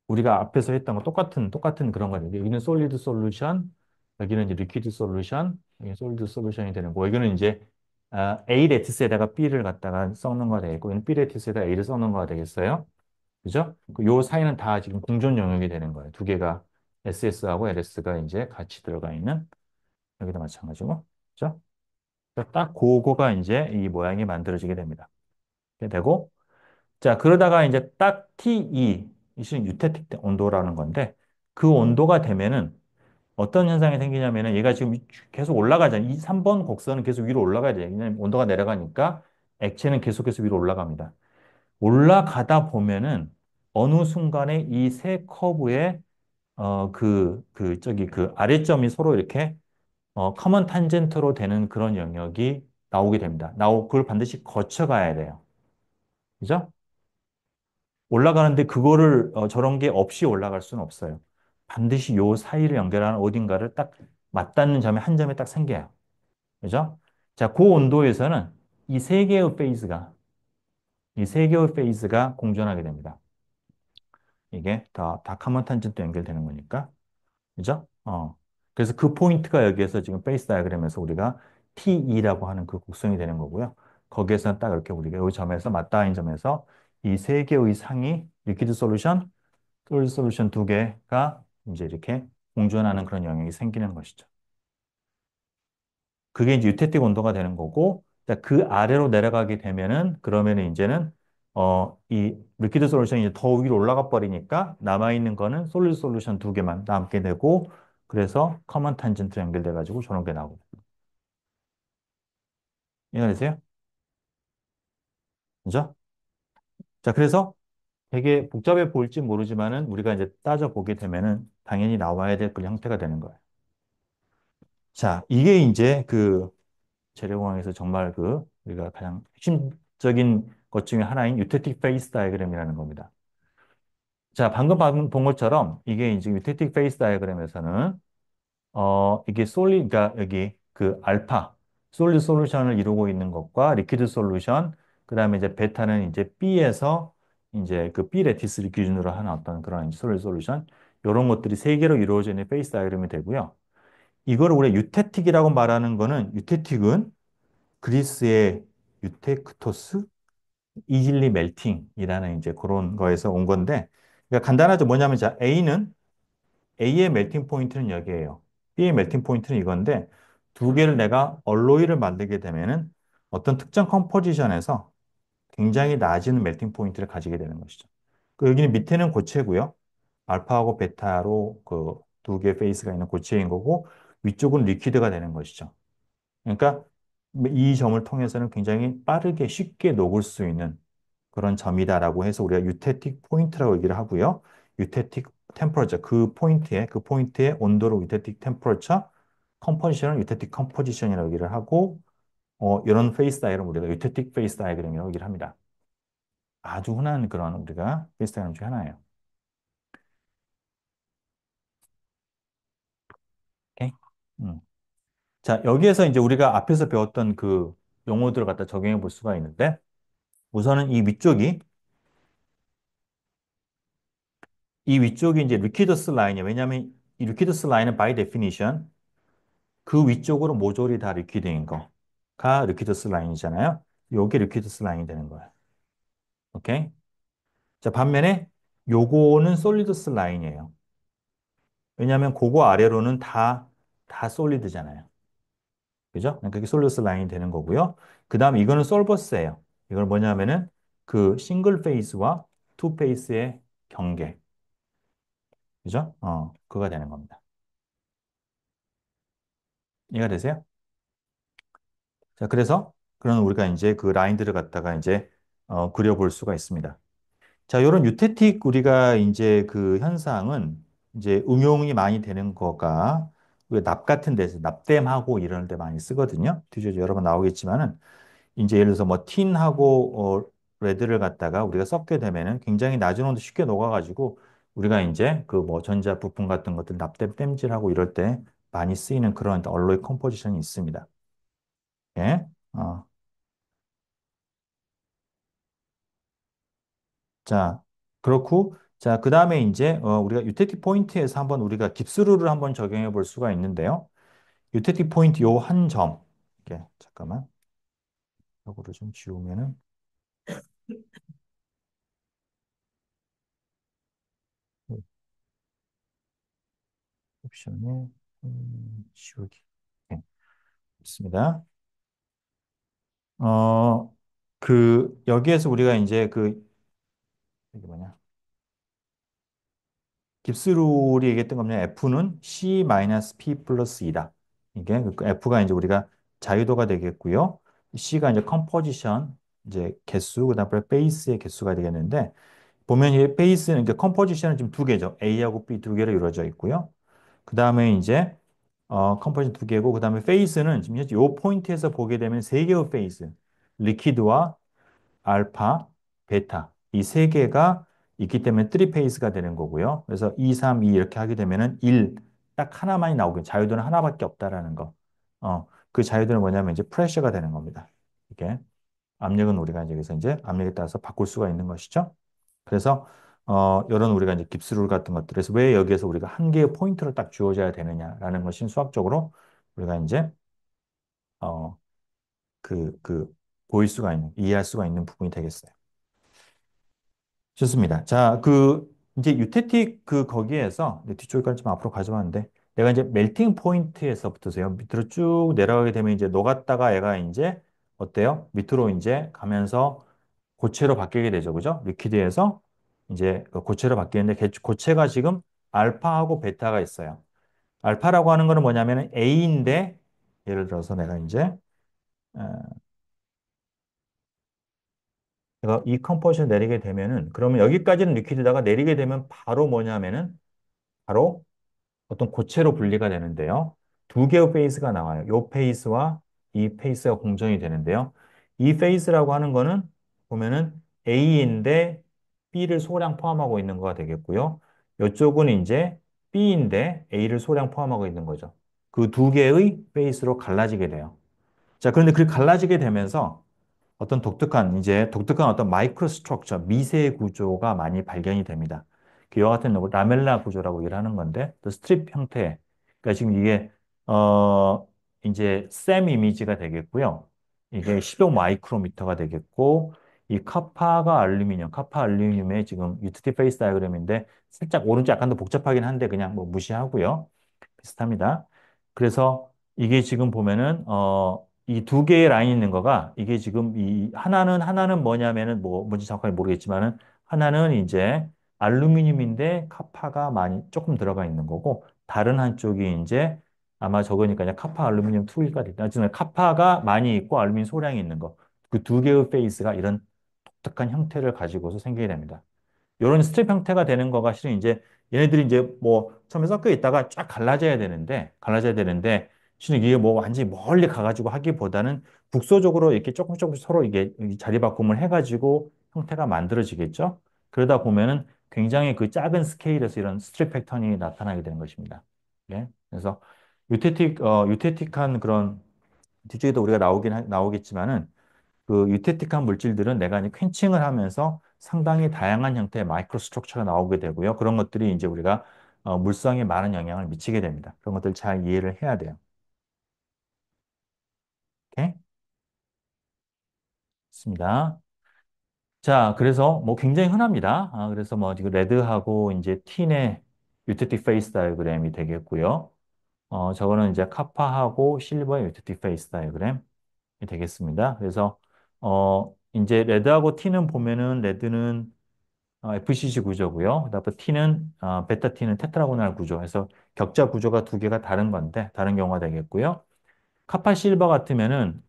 우리가 앞에서 했던 거 똑같은 그런 거예요. 여기는 솔리드 솔루션, 여기는 이제 리퀴드 솔루션, 여기는 솔리드 솔루션이 되는 거. 여기는 이제 A 레티스에다가 B를 갖다가 섞는 거가 되겠고, 여기는 B 레티스에다가 A를 섞는 거가 되겠어요. 그죠? 요 사이는 다 지금 공존 영역이 되는 거예요. 두 개가 SS하고 LS가 이제 같이 들어가 있는 여기도 마찬가지고, 그죠? 그래서 딱 그거가 이제 이 모양이 만들어지게 됩니다. 이렇게 되고, 자, 그러다가 이제 딱 TE, 이 시는 유태틱 온도라는 건데, 그 온도가 되면은 어떤 현상이 생기냐면은 얘가 지금 계속 올라가잖아요. 이 3번 곡선은 계속 위로 올라가야 돼요. 왜냐면 온도가 내려가니까 액체는 계속해서 위로 올라갑니다. 올라가다 보면은 어느 순간에 이 세 커브의 그 아래점이 서로 이렇게 커먼 탄젠트로 되는 그런 영역이 나오게 됩니다. 그걸 반드시 거쳐가야 돼요. 그죠? 올라가는데 그거를 저런 게 없이 올라갈 수는 없어요. 반드시 요 사이를 연결하는 어딘가를 딱 맞닿는 점에 한 점에 딱 생겨요. 그죠? 자, 그 온도에서는 이 세 개의 페이즈가 공존하게 됩니다. 이게 다 카먼 탄젠트 연결되는 거니까. 그죠? 그래서 그 포인트가 여기에서 지금 페이스 다이어그램에서 우리가 TE라고 하는 그 곡선이 되는 거고요. 거기에서 딱 이렇게 우리가 이 점에서 맞닿은 점에서 이 세 개의 상이 리퀴드 솔루션, 솔루드 솔루션 두 개가 이제 이렇게 공존하는 그런 영역이 생기는 것이죠. 그게 이제 유태틱 온도가 되는 거고, 자, 그 아래로 내려가게 되면은, 그러면은 이제는, 이 리퀴드 솔루션이 이제 더 위로 올라가 버리니까 남아있는 거는 솔리드 솔루션 두 개만 남게 되고, 그래서 커먼 탄젠트 연결돼가지고 저런 게 나오고. 이해되세요? 그죠? 자, 그래서 되게 복잡해 보일지 모르지만은 우리가 이제 따져보게 되면은 당연히 나와야 될 그 형태가 되는 거예요. 자, 이게 이제 그 재래공학에서 정말 우리가 가장 핵심적인 것 중에 하나인 유태틱 페이스 다이어그램이라는 겁니다. 자, 방금 본 것처럼 이게 이제 유태틱 페이스 다이어그램에서는 이게 그러니까 여기 그 알파 솔리드 솔루션을 이루고 있는 것과 리퀴드 솔루션 그다음에 이제 베타는 이제 B에서 이제 그 B 레티스를 기준으로 하는 어떤 그런 솔리드 솔루션 이런 것들이 세 개로 이루어져 있는 페이스 다이어그램이 되고요. 이거를 우리가 유태틱이라고 말하는 거는 유태틱은 그리스의 유테크토스 이질리 멜팅이라는 이제 그런 거에서 온 건데, 그러니까 간단하죠. 뭐냐면 자, A의 멜팅 포인트는 여기에요. B의 멜팅 포인트는 이건데, 두 개를 내가 얼로이를 만들게 되면은 어떤 특정 컴포지션에서 굉장히 낮은 멜팅 포인트를 가지게 되는 것이죠. 그 여기는 밑에는 고체고요. 알파하고 베타로 그 두 개의 페이스가 있는 고체인 거고, 위쪽은 리퀴드가 되는 것이죠. 그러니까 이 점을 통해서는 굉장히 빠르게 쉽게 녹을 수 있는 그런 점이다라고 해서 우리가 유테틱 포인트라고 얘기를 하고요. 유테틱 템퍼러처 그 포인트의 온도로 유테틱 템퍼러처 컴포지션을 유테틱 컴포지션이라고 얘기를 하고 이런 페이스 다이어그램 우리가 유테틱 페이스 다이어그램이라고 얘기를 합니다. 아주 흔한 그런 우리가 페이스 다이어그램 중에 하나예요. 오케이? 음. 자, 여기에서 이제 우리가 앞에서 배웠던 그 용어들을 갖다 적용해 볼 수가 있는데 우선은 이 위쪽이 이제 리퀴더스 라인이에요. 왜냐하면 이 리퀴더스 라인은 by definition 그 위쪽으로 모조리 다 리퀴드인 거가 리퀴더스 라인이잖아요. 요게 리퀴더스 라인이 되는 거예요. 오케이? 자, 반면에 요거는 솔리드스 라인이에요. 왜냐하면 그거 아래로는 다 솔리드잖아요. 그죠? 그러니까 그게 솔리드스 라인이 되는 거고요. 그 다음에 이거는 솔버스예요. 이걸 뭐냐면은 그 싱글 페이스와 투 페이스의 경계. 그죠? 그거가 되는 겁니다. 이해가 되세요? 자, 그래서 그런 우리가 이제 그 라인들을 갖다가 이제 그려볼 수가 있습니다. 자, 이런 유태틱 우리가 이제 그 현상은 이제 응용이 많이 되는 거가 납 같은 데서 납땜하고 이런 데 많이 쓰거든요. 뒤에 여러 번 나오겠지만은 이제 예를 들어서 뭐 틴하고 레드를 갖다가 우리가 섞게 되면은 굉장히 낮은 온도 쉽게 녹아가지고 우리가 이제 그 뭐 전자 부품 같은 것들 납땜 땜질하고 이럴 때 많이 쓰이는 그런 얼로이 컴포지션이 있습니다. 예. 자, 그렇고, 자, 그 다음에 이제, 우리가 유태티 포인트에서 한번 우리가 깁스룰을 한번 적용해 볼 수가 있는데요. 유태티 포인트 요 한 점. 이렇게, 잠깐만. 이거를 좀 지우면은, 옵션에, 지우기. 네, 있습니다. 어, 여기에서 우리가 이제 이게 뭐냐. 깁스룰이 얘기했던 겁니다. F는 C-P 플러스 2다. 이게 그 F가 이제 우리가 자유도가 되겠고요. C가 이제 컴포지션, 이제 개수, 그다음에 베이스의 개수가 되겠는데 보면 이 베이스는 이제 컴포지션은 지금 두 개죠. A하고 B 두 개로 이루어져 있고요. 그다음에 이제 컴포지션 두 개고 그다음에 페이스는 지금 현재 요 포인트에서 보게 되면 세 개의 페이스, 리퀴드와 알파, 베타 이 세 개가 있기 때문에 트리페이스가 되는 거고요. 그래서 2, 3, 2 이렇게 하게 되면은 1, 딱 하나만이 나오게 자유도는 하나밖에 없다라는 거. 그 자유도는 뭐냐면 이제 프레셔가 되는 겁니다. 이게 압력은 우리가 이제 여기서 이제 압력에 따라서 바꿀 수가 있는 것이죠. 그래서 이런 우리가 이제 깁스룰 같은 것들에서 왜 여기에서 우리가 한 개의 포인트를 딱 주어져야 되느냐라는 것이 수학적으로 우리가 이제 어, 보일 수가 있는, 이해할 수가 있는 부분이 되겠어요. 좋습니다. 자, 이제 유테틱 거기에서, 이제 뒤쪽까지 좀 앞으로 가져왔는데, 내가 이제 멜팅 포인트에서부터세요. 밑으로 쭉 내려가게 되면 이제 녹았다가 얘가 이제, 어때요? 밑으로 이제 가면서 고체로 바뀌게 되죠. 그죠? 리퀴드에서 이제 그 고체로 바뀌는데, 고체가 지금 알파하고 베타가 있어요. 알파라고 하는 거는 뭐냐면 A인데, 예를 들어서 어, 내가 이 컴포지션 내리게 되면은, 그러면 여기까지는 리퀴드다가 내리게 되면 바로 뭐냐면은, 바로 어떤 고체로 분리가 되는데요. 두 개의 페이스가 나와요. 이 페이스와 이 페이스가 공존이 되는데요. 이 페이스라고 하는 거는 보면은 A인데 B를 소량 포함하고 있는 거가 되겠고요. 이쪽은 이제 B인데 A를 소량 포함하고 있는 거죠. 그 두 개의 페이스로 갈라지게 돼요. 자, 그런데 그 갈라지게 되면서 어떤 독특한 어떤 마이크로 스트럭처, 미세 구조가 많이 발견이 됩니다. 그 이와 같은 라멜라 구조라고 얘기를 하는 건데, 또 스트립 형태. 그러니까 지금 이게, 이제 셈 이미지가 되겠고요. 이게 15 마이크로미터가 되겠고, 이 카파 알루미늄의 지금 유티티 페이스 다이어그램인데, 살짝 오른쪽 약간 더 복잡하긴 한데, 그냥 뭐 무시하고요. 비슷합니다. 그래서 이게 지금 보면은, 이 두 개의 라인 있는 거가, 이게 지금 이 하나는 뭐냐면은, 뭐, 뭔지 정확하게 모르겠지만은, 하나는 이제 알루미늄인데, 카파가 많이 조금 들어가 있는 거고, 다른 한쪽이 이제 아마 저거니까 그냥 카파 알루미늄 투일까지. 어쨌든 카파가 많이 있고 알루미늄 소량이 있는 거. 그 두 개의 페이스가 이런 독특한 형태를 가지고서 생기게 됩니다. 이런 스트립 형태가 되는 거가 실은 이제 얘네들이 이제 뭐 처음에 섞여 있다가 쫙 갈라져야 되는데 실은 이게 뭐 완전히 멀리 가가지고 하기보다는 국소적으로 이렇게 조금씩 서로 이게 자리 바꿈을 해가지고 형태가 만들어지겠죠. 그러다 보면은 굉장히 그 작은 스케일에서 이런 스트립 패턴이 나타나게 되는 것입니다. 예. 그래서 유태틱한 그런 뒤쪽에도 우리가 나오겠지만은 그 유태틱한 물질들은 내가 이제 퀸칭을 하면서 상당히 다양한 형태의 마이크로 스트럭처가 나오게 되고요. 그런 것들이 이제 우리가 물성에 많은 영향을 미치게 됩니다. 그런 것들 잘 이해를 해야 돼요. 오케이? 좋습니다. 자, 그래서 뭐 굉장히 흔합니다. 그래서 뭐 지금 레드하고 이제 틴의 유태틱 페이스 다이어그램이 되겠고요. 저거는 이제 카파하고 실버의 유태틱 페이스 다이어그램이 되겠습니다. 그래서 이제 레드하고 틴은 보면은 레드는 FCC 구조고요. 그다음에 T는 베타 T는 테트라고날 구조. 해서 격자 구조가 두 개가 다른 건데 다른 경우가 되겠고요. 카파 실버는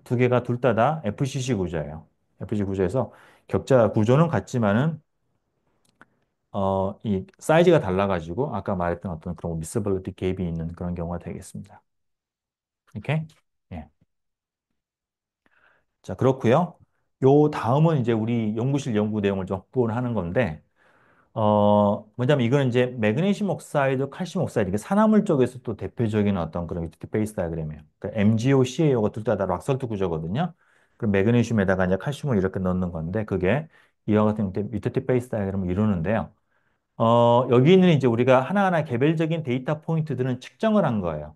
두 개가 둘 다 FCC 구조예요. FCC 구조에서 격자 구조는 같지만은 이 사이즈가 달라가지고 아까 말했던 어떤 그런 미스버리티 갭이 있는 그런 경우가 되겠습니다. 이렇게 예. 자, 그렇고요. 요 다음은 이제 우리 연구실 연구 내용을 좀 확보하는 건데 뭐냐면 이거는 이제 매그네슘 옥사이드, 칼슘 옥사이드, 이게 산화물 쪽에서 또 대표적인 어떤 그런 유티티 페이스 다이어그램이에요. 그러니까 MgO, CaO가 둘 다 락설트 구조거든요. 그럼 매그네슘에다가 이제 칼슘을 이렇게 넣는 건데 그게 이와 같은 형태 유티티 페이스 다이어그램을 이루는데요. 여기 있는 이제 우리가 하나하나 개별적인 데이터 포인트들은 측정을 한 거예요.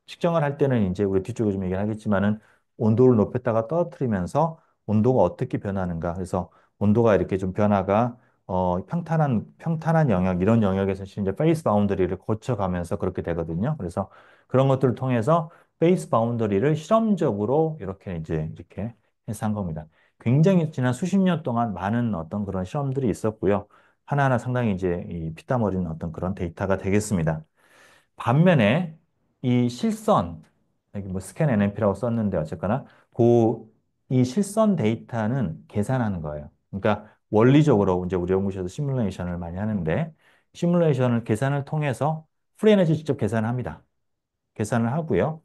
측정을 할 때는 이제 우리 뒤쪽에 좀 얘기를 하겠지만은 온도를 높였다가 떨어뜨리면서 온도가 어떻게 변하는가. 그래서 온도가 이렇게 좀 변화가 평탄한 영역 이런 영역에서 이제 페이스 바운더리를 거쳐가면서 그렇게 되거든요. 그래서 그런 것들을 통해서 페이스 바운더리를 실험적으로 이렇게 해서 한 겁니다. 굉장히 지난 수십 년 동안 많은 어떤 그런 실험들이 있었고요. 하나하나 상당히 이제 이 피땀 어린 어떤 그런 데이터가 되겠습니다. 반면에 이 실선, 여기 뭐 스캔 NMP라고 썼는데 어쨌거나 이 실선 데이터는 계산하는 거예요. 그러니까 원리적으로 이제 우리 연구실에서 시뮬레이션을 많이 하는데 시뮬레이션을 계산을 통해서 프리에너지 직접 계산합니다. 계산을 하고요.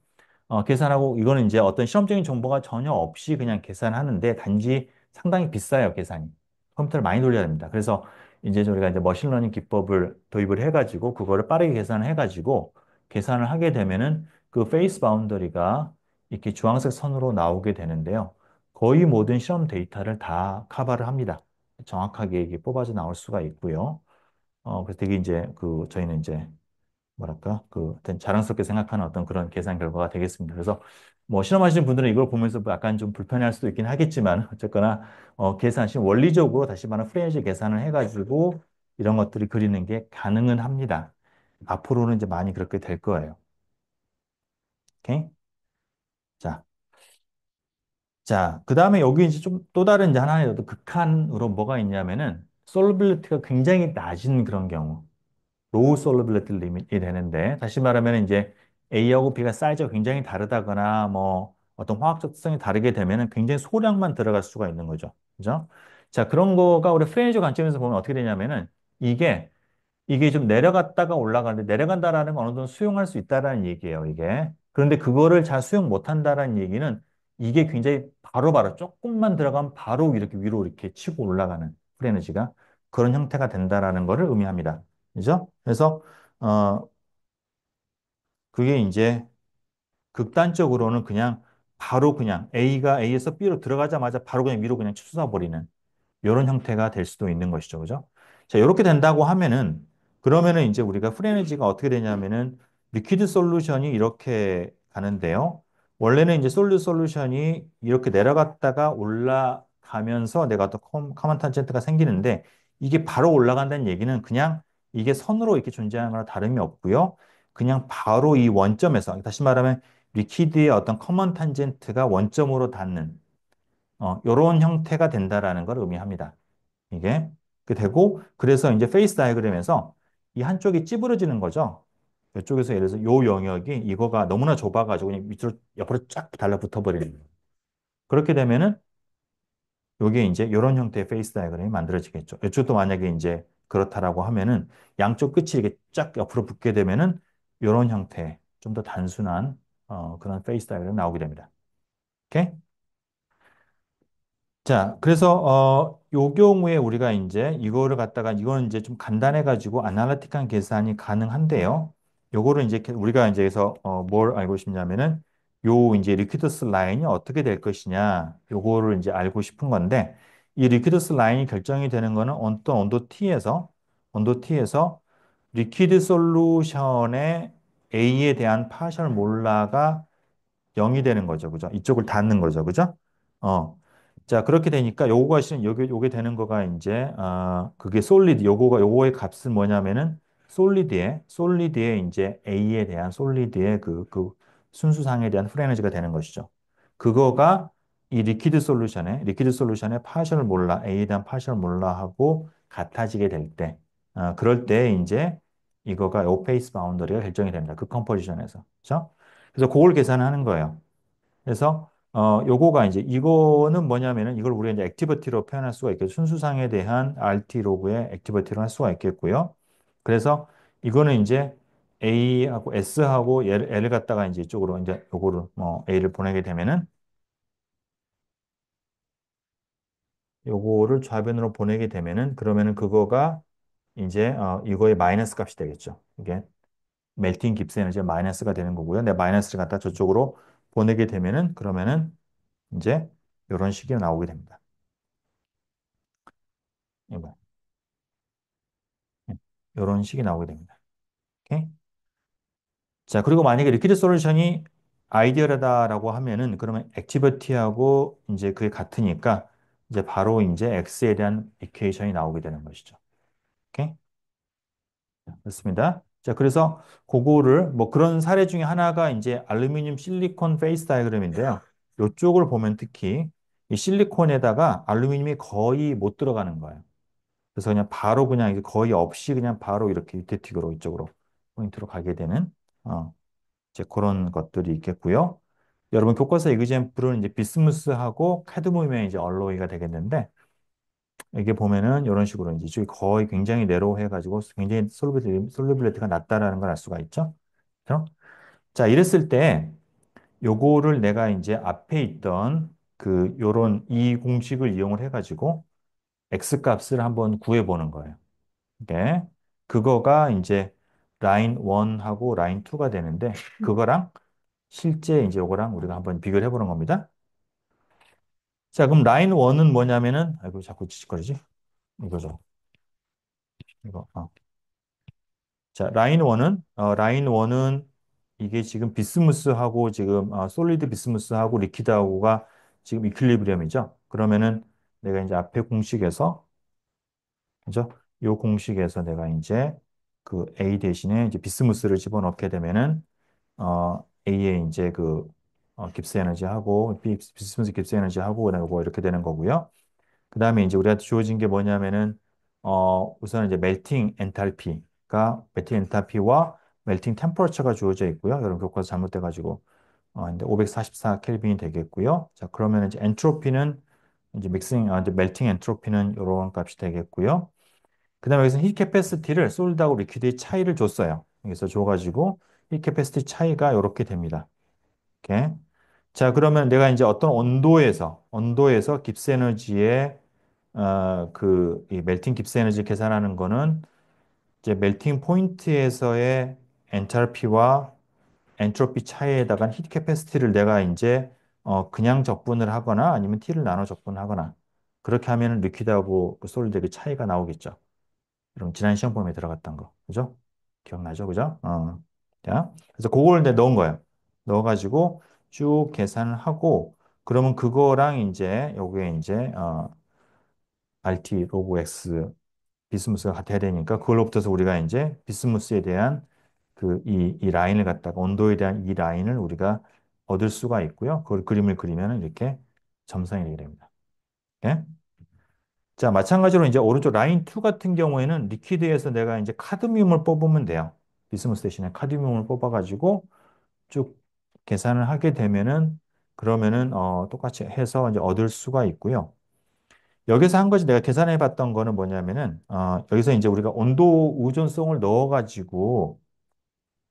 계산하고 이거는 이제 어떤 실험적인 정보가 전혀 없이 그냥 계산하는데 단지 상당히 비싸요, 계산이. 컴퓨터를 많이 돌려야 됩니다. 그래서 이제 저희가 이제 머신러닝 기법을 도입을 해가지고 그거를 빠르게 계산을 해가지고 계산을 하게 되면은 그 페이스 바운더리가 이렇게 주황색 선으로 나오게 되는데요. 거의 모든 실험 데이터를 다 커버를 합니다. 정확하게 이게 뽑아져 나올 수가 있고요. 그래서 되게 이제 저희는 이제 뭐랄까, 어떤 자랑스럽게 생각하는 어떤 그런 계산 결과가 되겠습니다. 그래서 뭐 실험하시는 분들은 이걸 보면서 뭐 약간 좀 불편해할 수도 있긴 하겠지만 어쨌거나 계산하신 원리적으로 다시 말하면 프레임식 계산을 해가지고 이런 것들을 그리는 게 가능은 합니다. 앞으로는 이제 많이 그렇게 될 거예요. 오케이? 자, 그 다음에 여기 이제 좀 또 다른 이제 하나의 또 극한으로 뭐가 있냐면은 솔비리티가 굉장히 낮은 그런 경우. 로우 솔러빌리티 리밋이 되는데 다시 말하면 이제 A하고 B가 사이즈가 굉장히 다르다거나 뭐 어떤 화학적 특성이 다르게 되면은 굉장히 소량만 들어갈 수가 있는 거죠. 그죠? 자, 그런 거가 우리 프레임적 관점에서 보면 어떻게 되냐면은 이게 이게 좀 내려갔다가 올라가는데 내려간다라는 건 어느 정도 수용할 수 있다라는 얘기예요, 이게. 그런데 그거를 잘 수용 못 한다라는 얘기는 이게 굉장히 바로바로 조금만 들어가면 바로 이렇게 위로 이렇게 치고 올라가는 프레너지가 그런 형태가 된다라는 거를 의미합니다. 그죠? 그래서 어 그게 이제 극단적으로는 그냥 바로 그냥 A가 A에서 B로 들어가자마자 바로 그냥 위로 그냥 치솟아 버리는 이런 형태가 될 수도 있는 것이죠. 그죠? 자, 이렇게 된다고 하면은, 그러면은 이제 우리가 프리에너지가 어떻게 되냐면은, 리퀴드 솔루션이 이렇게 가는데요. 원래는 이제 솔루션이 이렇게 내려갔다가 올라가면서 내가 또 커먼 탄젠트가 생기는데 이게 바로 올라간다는 얘기는 그냥 이게 선으로 이렇게 존재하는 거나 다름이 없고요. 그냥 바로 이 원점에서 다시 말하면 리퀴드의 어떤 커먼 탄젠트가 원점으로 닿는 이런 형태가 된다라는 걸 의미합니다. 이게 되고 그래서 이제 페이스 다이어그램에서 이 한쪽이 찌부러지는 거죠. 이쪽에서 예를 들어서 요 영역이 이거가 너무나 좁아가지고 그냥 밑으로 옆으로 쫙 달라붙어 버리는 거예요. 그렇게 되면은 요게 이제 이런 형태의 페이스 다이어그램이 만들어지겠죠. 이쪽도 만약에 이제 그렇다라고 하면은 양쪽 끝이 이렇게 쫙 옆으로 붙게 되면은 이런 형태 좀 더 단순한 그런 페이스 다이어그램이 나오게 됩니다. 오케이? 자, 그래서 요 경우에 우리가 이제 이거를 갖다가 이거는 이제 좀 간단해 가지고 아날리틱한 계산이 가능한데요. 요거를 이제 우리가 이제 그래서 뭘 알고 싶냐면은 요 이제 리퀴드스 라인이 어떻게 될 것이냐 요거를 이제 알고 싶은 건데 이 리퀴드스 라인이 결정이 되는 거는 어떤 온도 T에서 리퀴드 솔루션의 A에 대한 파셜 몰라가 0이 되는 거죠. 그죠? 이쪽을 닫는 거죠. 그죠? 어. 자, 그렇게 되니까 요거가 요게 되는 거가 이제 그게 솔리드 요거의 값은 뭐냐면은 솔리드의 이제 A에 대한 솔리드의 그 순수상에 대한 프리 에너지가 되는 것이죠. 그거가 이 리퀴드 솔루션의 파셜 몰라 A에 대한 파셜 몰라하고 같아지게 될 때, 그럴 때 이제 이거가 오페이스 바운더리가 결정이 됩니다. 그 컴포지션에서. 그렇죠? 그래서 그걸 계산하는 거예요. 그래서 요거가 이제 이거는 뭐냐면은 이걸 우리가 이제 액티비티로 표현할 수가 있겠죠. 순수상에 대한 RT 로그의 액티비티로 할 수가 있겠고요. 그래서 이거는 이제 A하고 S하고 L을 갖다가 이제 이쪽으로 이제 요거를 A를 보내게 되면은 요거를 좌변으로 보내게 되면은 그러면은 그거가 이제 이거의 마이너스 값이 되겠죠. 이게 멜팅 깁스 에너지가 마이너스가 되는 거고요. 내 마이너스를 갖다 저쪽으로 보내게 되면은 그러면은 이제 이런 식이 나오게 됩니다. 이거. 이런 식이 나오게 됩니다. 오케이? 자, 그리고 만약에 리퀴드 솔루션이 아이디어라다라고 하면은 그러면 액티비티하고 이제 그게 같으니까 이제 바로 이제 X에 대한 이퀘이션이 나오게 되는 것이죠. 오케이? 그렇습니다. 자, 그래서 그거를 뭐 그런 사례 중에 하나가 이제 알루미늄 실리콘 페이스 다이어그램인데요. 이쪽을 보면 특히 이 실리콘에다가 알루미늄이 거의 못 들어가는 거예요. 그래서 그냥 바로 그냥 이제 거의 없이 그냥 바로 이렇게 유태틱으로 이쪽으로 포인트로 가게 되는 어, 이제 그런 것들이 있겠고요. 여러분 교과서 에그젬플은 이제 비스무스하고 카드뮴의 이제 얼로이가 되겠는데 이게 보면은 이런 식으로 이제 이쪽이 거의 굉장히 내로우해가지고 굉장히 솔루빌리티가 낮다라는 걸 알 수가 있죠. 그렇죠? 자, 이랬을 때 요거를 내가 이제 앞에 있던 그 요런 이 공식을 이용을 해가지고 x 값을 한번 구해보는 거예요. 네. 그거가 이제 라인 1하고 라인 2가 되는데 그거랑 실제 이제 요거랑 우리가 한번 비교를 해보는 겁니다. 자, 그럼 라인 1은 뭐냐면은 아이고 자꾸 지직거리지? 이거죠. 이거. 자, 라인 1은 이게 지금 비스무스하고 지금 솔리드 비스무스하고 리퀴드하고가 지금 이퀄리브리엄이죠. 그러면은 내가 이제 앞에 공식에서 그죠? 요 공식에서 내가 이제 그 A 대신에 이제 비스무스를 집어넣게 되면은 A에 이제 그 깁스 에너지 하고 비스무스 깁스 에너지 하고 그다음에 뭐 이렇게 되는 거고요. 그다음에 이제 우리한테 주어진 게 뭐냐면은 우선 이제 멜팅 엔탈피와 멜팅 템퍼러처가 주어져 있고요. 여러분 교과서 잘못돼 가지고 이제 544 켈빈이 되겠고요. 자, 그러면 이제 엔트로피는 이제 이제 멜팅 엔트로피는 이런 값이 되겠고요. 그다음에 여기서 힐 캐패시티를 솔드하고 리퀴드의 차이를 줬어요. 여기서 줘가지고 힐 캐패시티 차이가 이렇게 됩니다. 이렇게. 자, 그러면 내가 이제 어떤 온도에서 깁스 에너지의 이 멜팅 깁스 에너지 계산하는 거는 이제 멜팅 포인트에서의 엔탈피와 엔트로피 차이에다가 히트 캐패시티를 내가 이제 그냥 적분을 하거나 아니면 T를 나눠 적분하거나 그렇게 하면은 리퀴드하고 그 솔리드의 차이가 나오겠죠. 여러분 지난 시험 범위에 들어갔던 거. 그죠? 기억나죠? 그죠? 자, 그래서 그걸 이제 넣은 거예요. 넣어가지고 쭉 계산을 하고, 그러면 그거랑 이제, 요게 이제, RT 로그 X 비스무스가 같아야 되니까, 그걸로부터서 우리가 이제 비스무스에 대한 이 라인을 갖다가, 온도에 대한 이 라인을 우리가 얻을 수가 있고요. 그걸 그림을 그리면 이렇게 점선이 되게 됩니다. 예? 자, 마찬가지로 이제 오른쪽 라인 2 같은 경우에는 리퀴드에서 내가 이제 카드뮴을 뽑으면 돼요. 비스무스 대신에 카드뮴을 뽑아가지고 쭉 계산을 하게 되면은 그러면은 똑같이 해서 이제 얻을 수가 있고요. 여기서 한 가지 내가 계산해 봤던 거는 뭐냐면은 여기서 이제 우리가 온도 의존성을 넣어가지고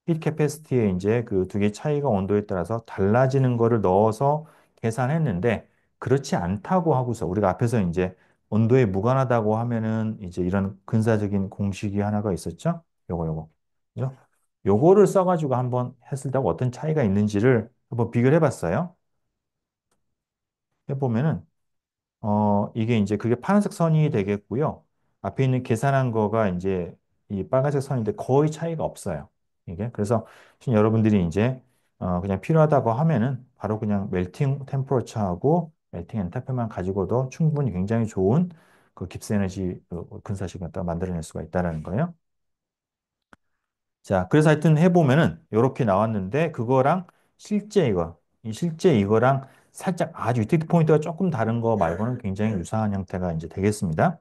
힐 캐패시티에 이제 그 두 개 차이가 온도에 따라서 달라지는 거를 넣어서 계산했는데 그렇지 않다고 하고서 우리가 앞에서 이제 온도에 무관하다고 하면은 이제 이런 근사적인 공식이 하나가 있었죠. 요거. 그죠? 요거를 써가지고 한번 했을 때 어떤 차이가 있는지를 한번 비교를 해봤어요. 해보면은 이게 이제 그게 파란색 선이 되겠고요. 앞에 있는 계산한 거가 이제 이 빨간색 선인데 거의 차이가 없어요. 이게. 그래서 지금 여러분들이 이제 그냥 필요하다고 하면은 바로 그냥 멜팅 템퍼러처하고 멜팅 엔탈피만 가지고도 충분히 굉장히 좋은 그 깁스 에너지 근사식을 갖다 만들어낼 수가 있다는 거예요. 자, 그래서 하여튼 해보면은 이렇게 나왔는데 그거랑 이 실제 이거랑 살짝 아주 유틸리티 포인트가 조금 다른 거 말고는 굉장히 유사한 형태가 이제 되겠습니다.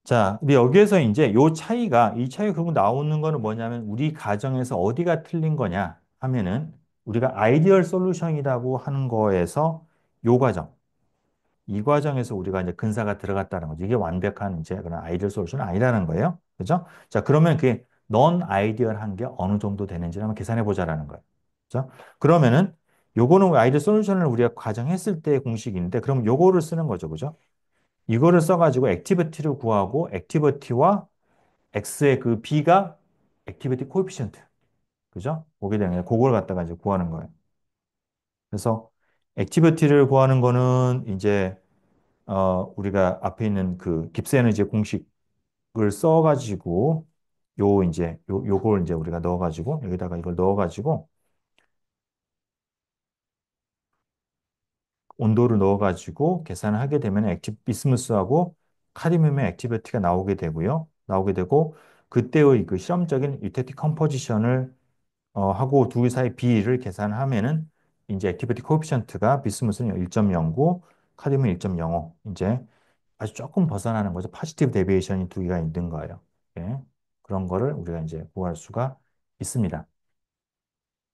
자, 근데 여기에서 이제 이 차이가 결국 나오는 거는 뭐냐면 우리 가정에서 어디가 틀린 거냐 하면은 우리가 아이디얼 솔루션이라고 하는 거에서 요 과정, 이 과정에서 우리가 이제 근사가 들어갔다는 거죠. 이게 완벽한 이제 그런 아이디얼 솔루션은 아니라는 거예요. 그죠? 자, 그러면 그게 넌 아이디얼한 게 어느 정도 되는지를 한번 계산해 보자라는 거예요. 그죠? 그러면은 요거는 아이디얼 솔루션을 우리가 가정했을 때의 공식인데 그럼 요거를 쓰는 거죠. 그죠? 이거를 써가지고 액티비티를 구하고 액티비티와 X의 그 B가 액티비티 코에피션트. 그죠? 보게 되면 그걸 갖다가 이제 구하는 거예요. 그래서 액티비티를 구하는 거는 이제 우리가 앞에 있는 그 깁스 에너지 공식을 써가지고 요걸 이제 우리가 넣어가지고 여기다가 이걸 넣어가지고 온도를 넣어가지고 계산을 하게 되면 비스무스하고 카드뮴의 액티비티가 나오게 되고요. 나오게 되고 그때의 그 실험적인 유태티 컴포지션을 하고 두 개 사이 비율을 계산하면은 이제 액티비티 코에피션트가 비스무스는 1.09, 카드뮴 1.05 이제 아주 조금 벗어나는 거죠. 파지티브 데비에이션이 두 개가 있는 거예요. 예. 그런 거를 우리가 이제 구할 수가 있습니다.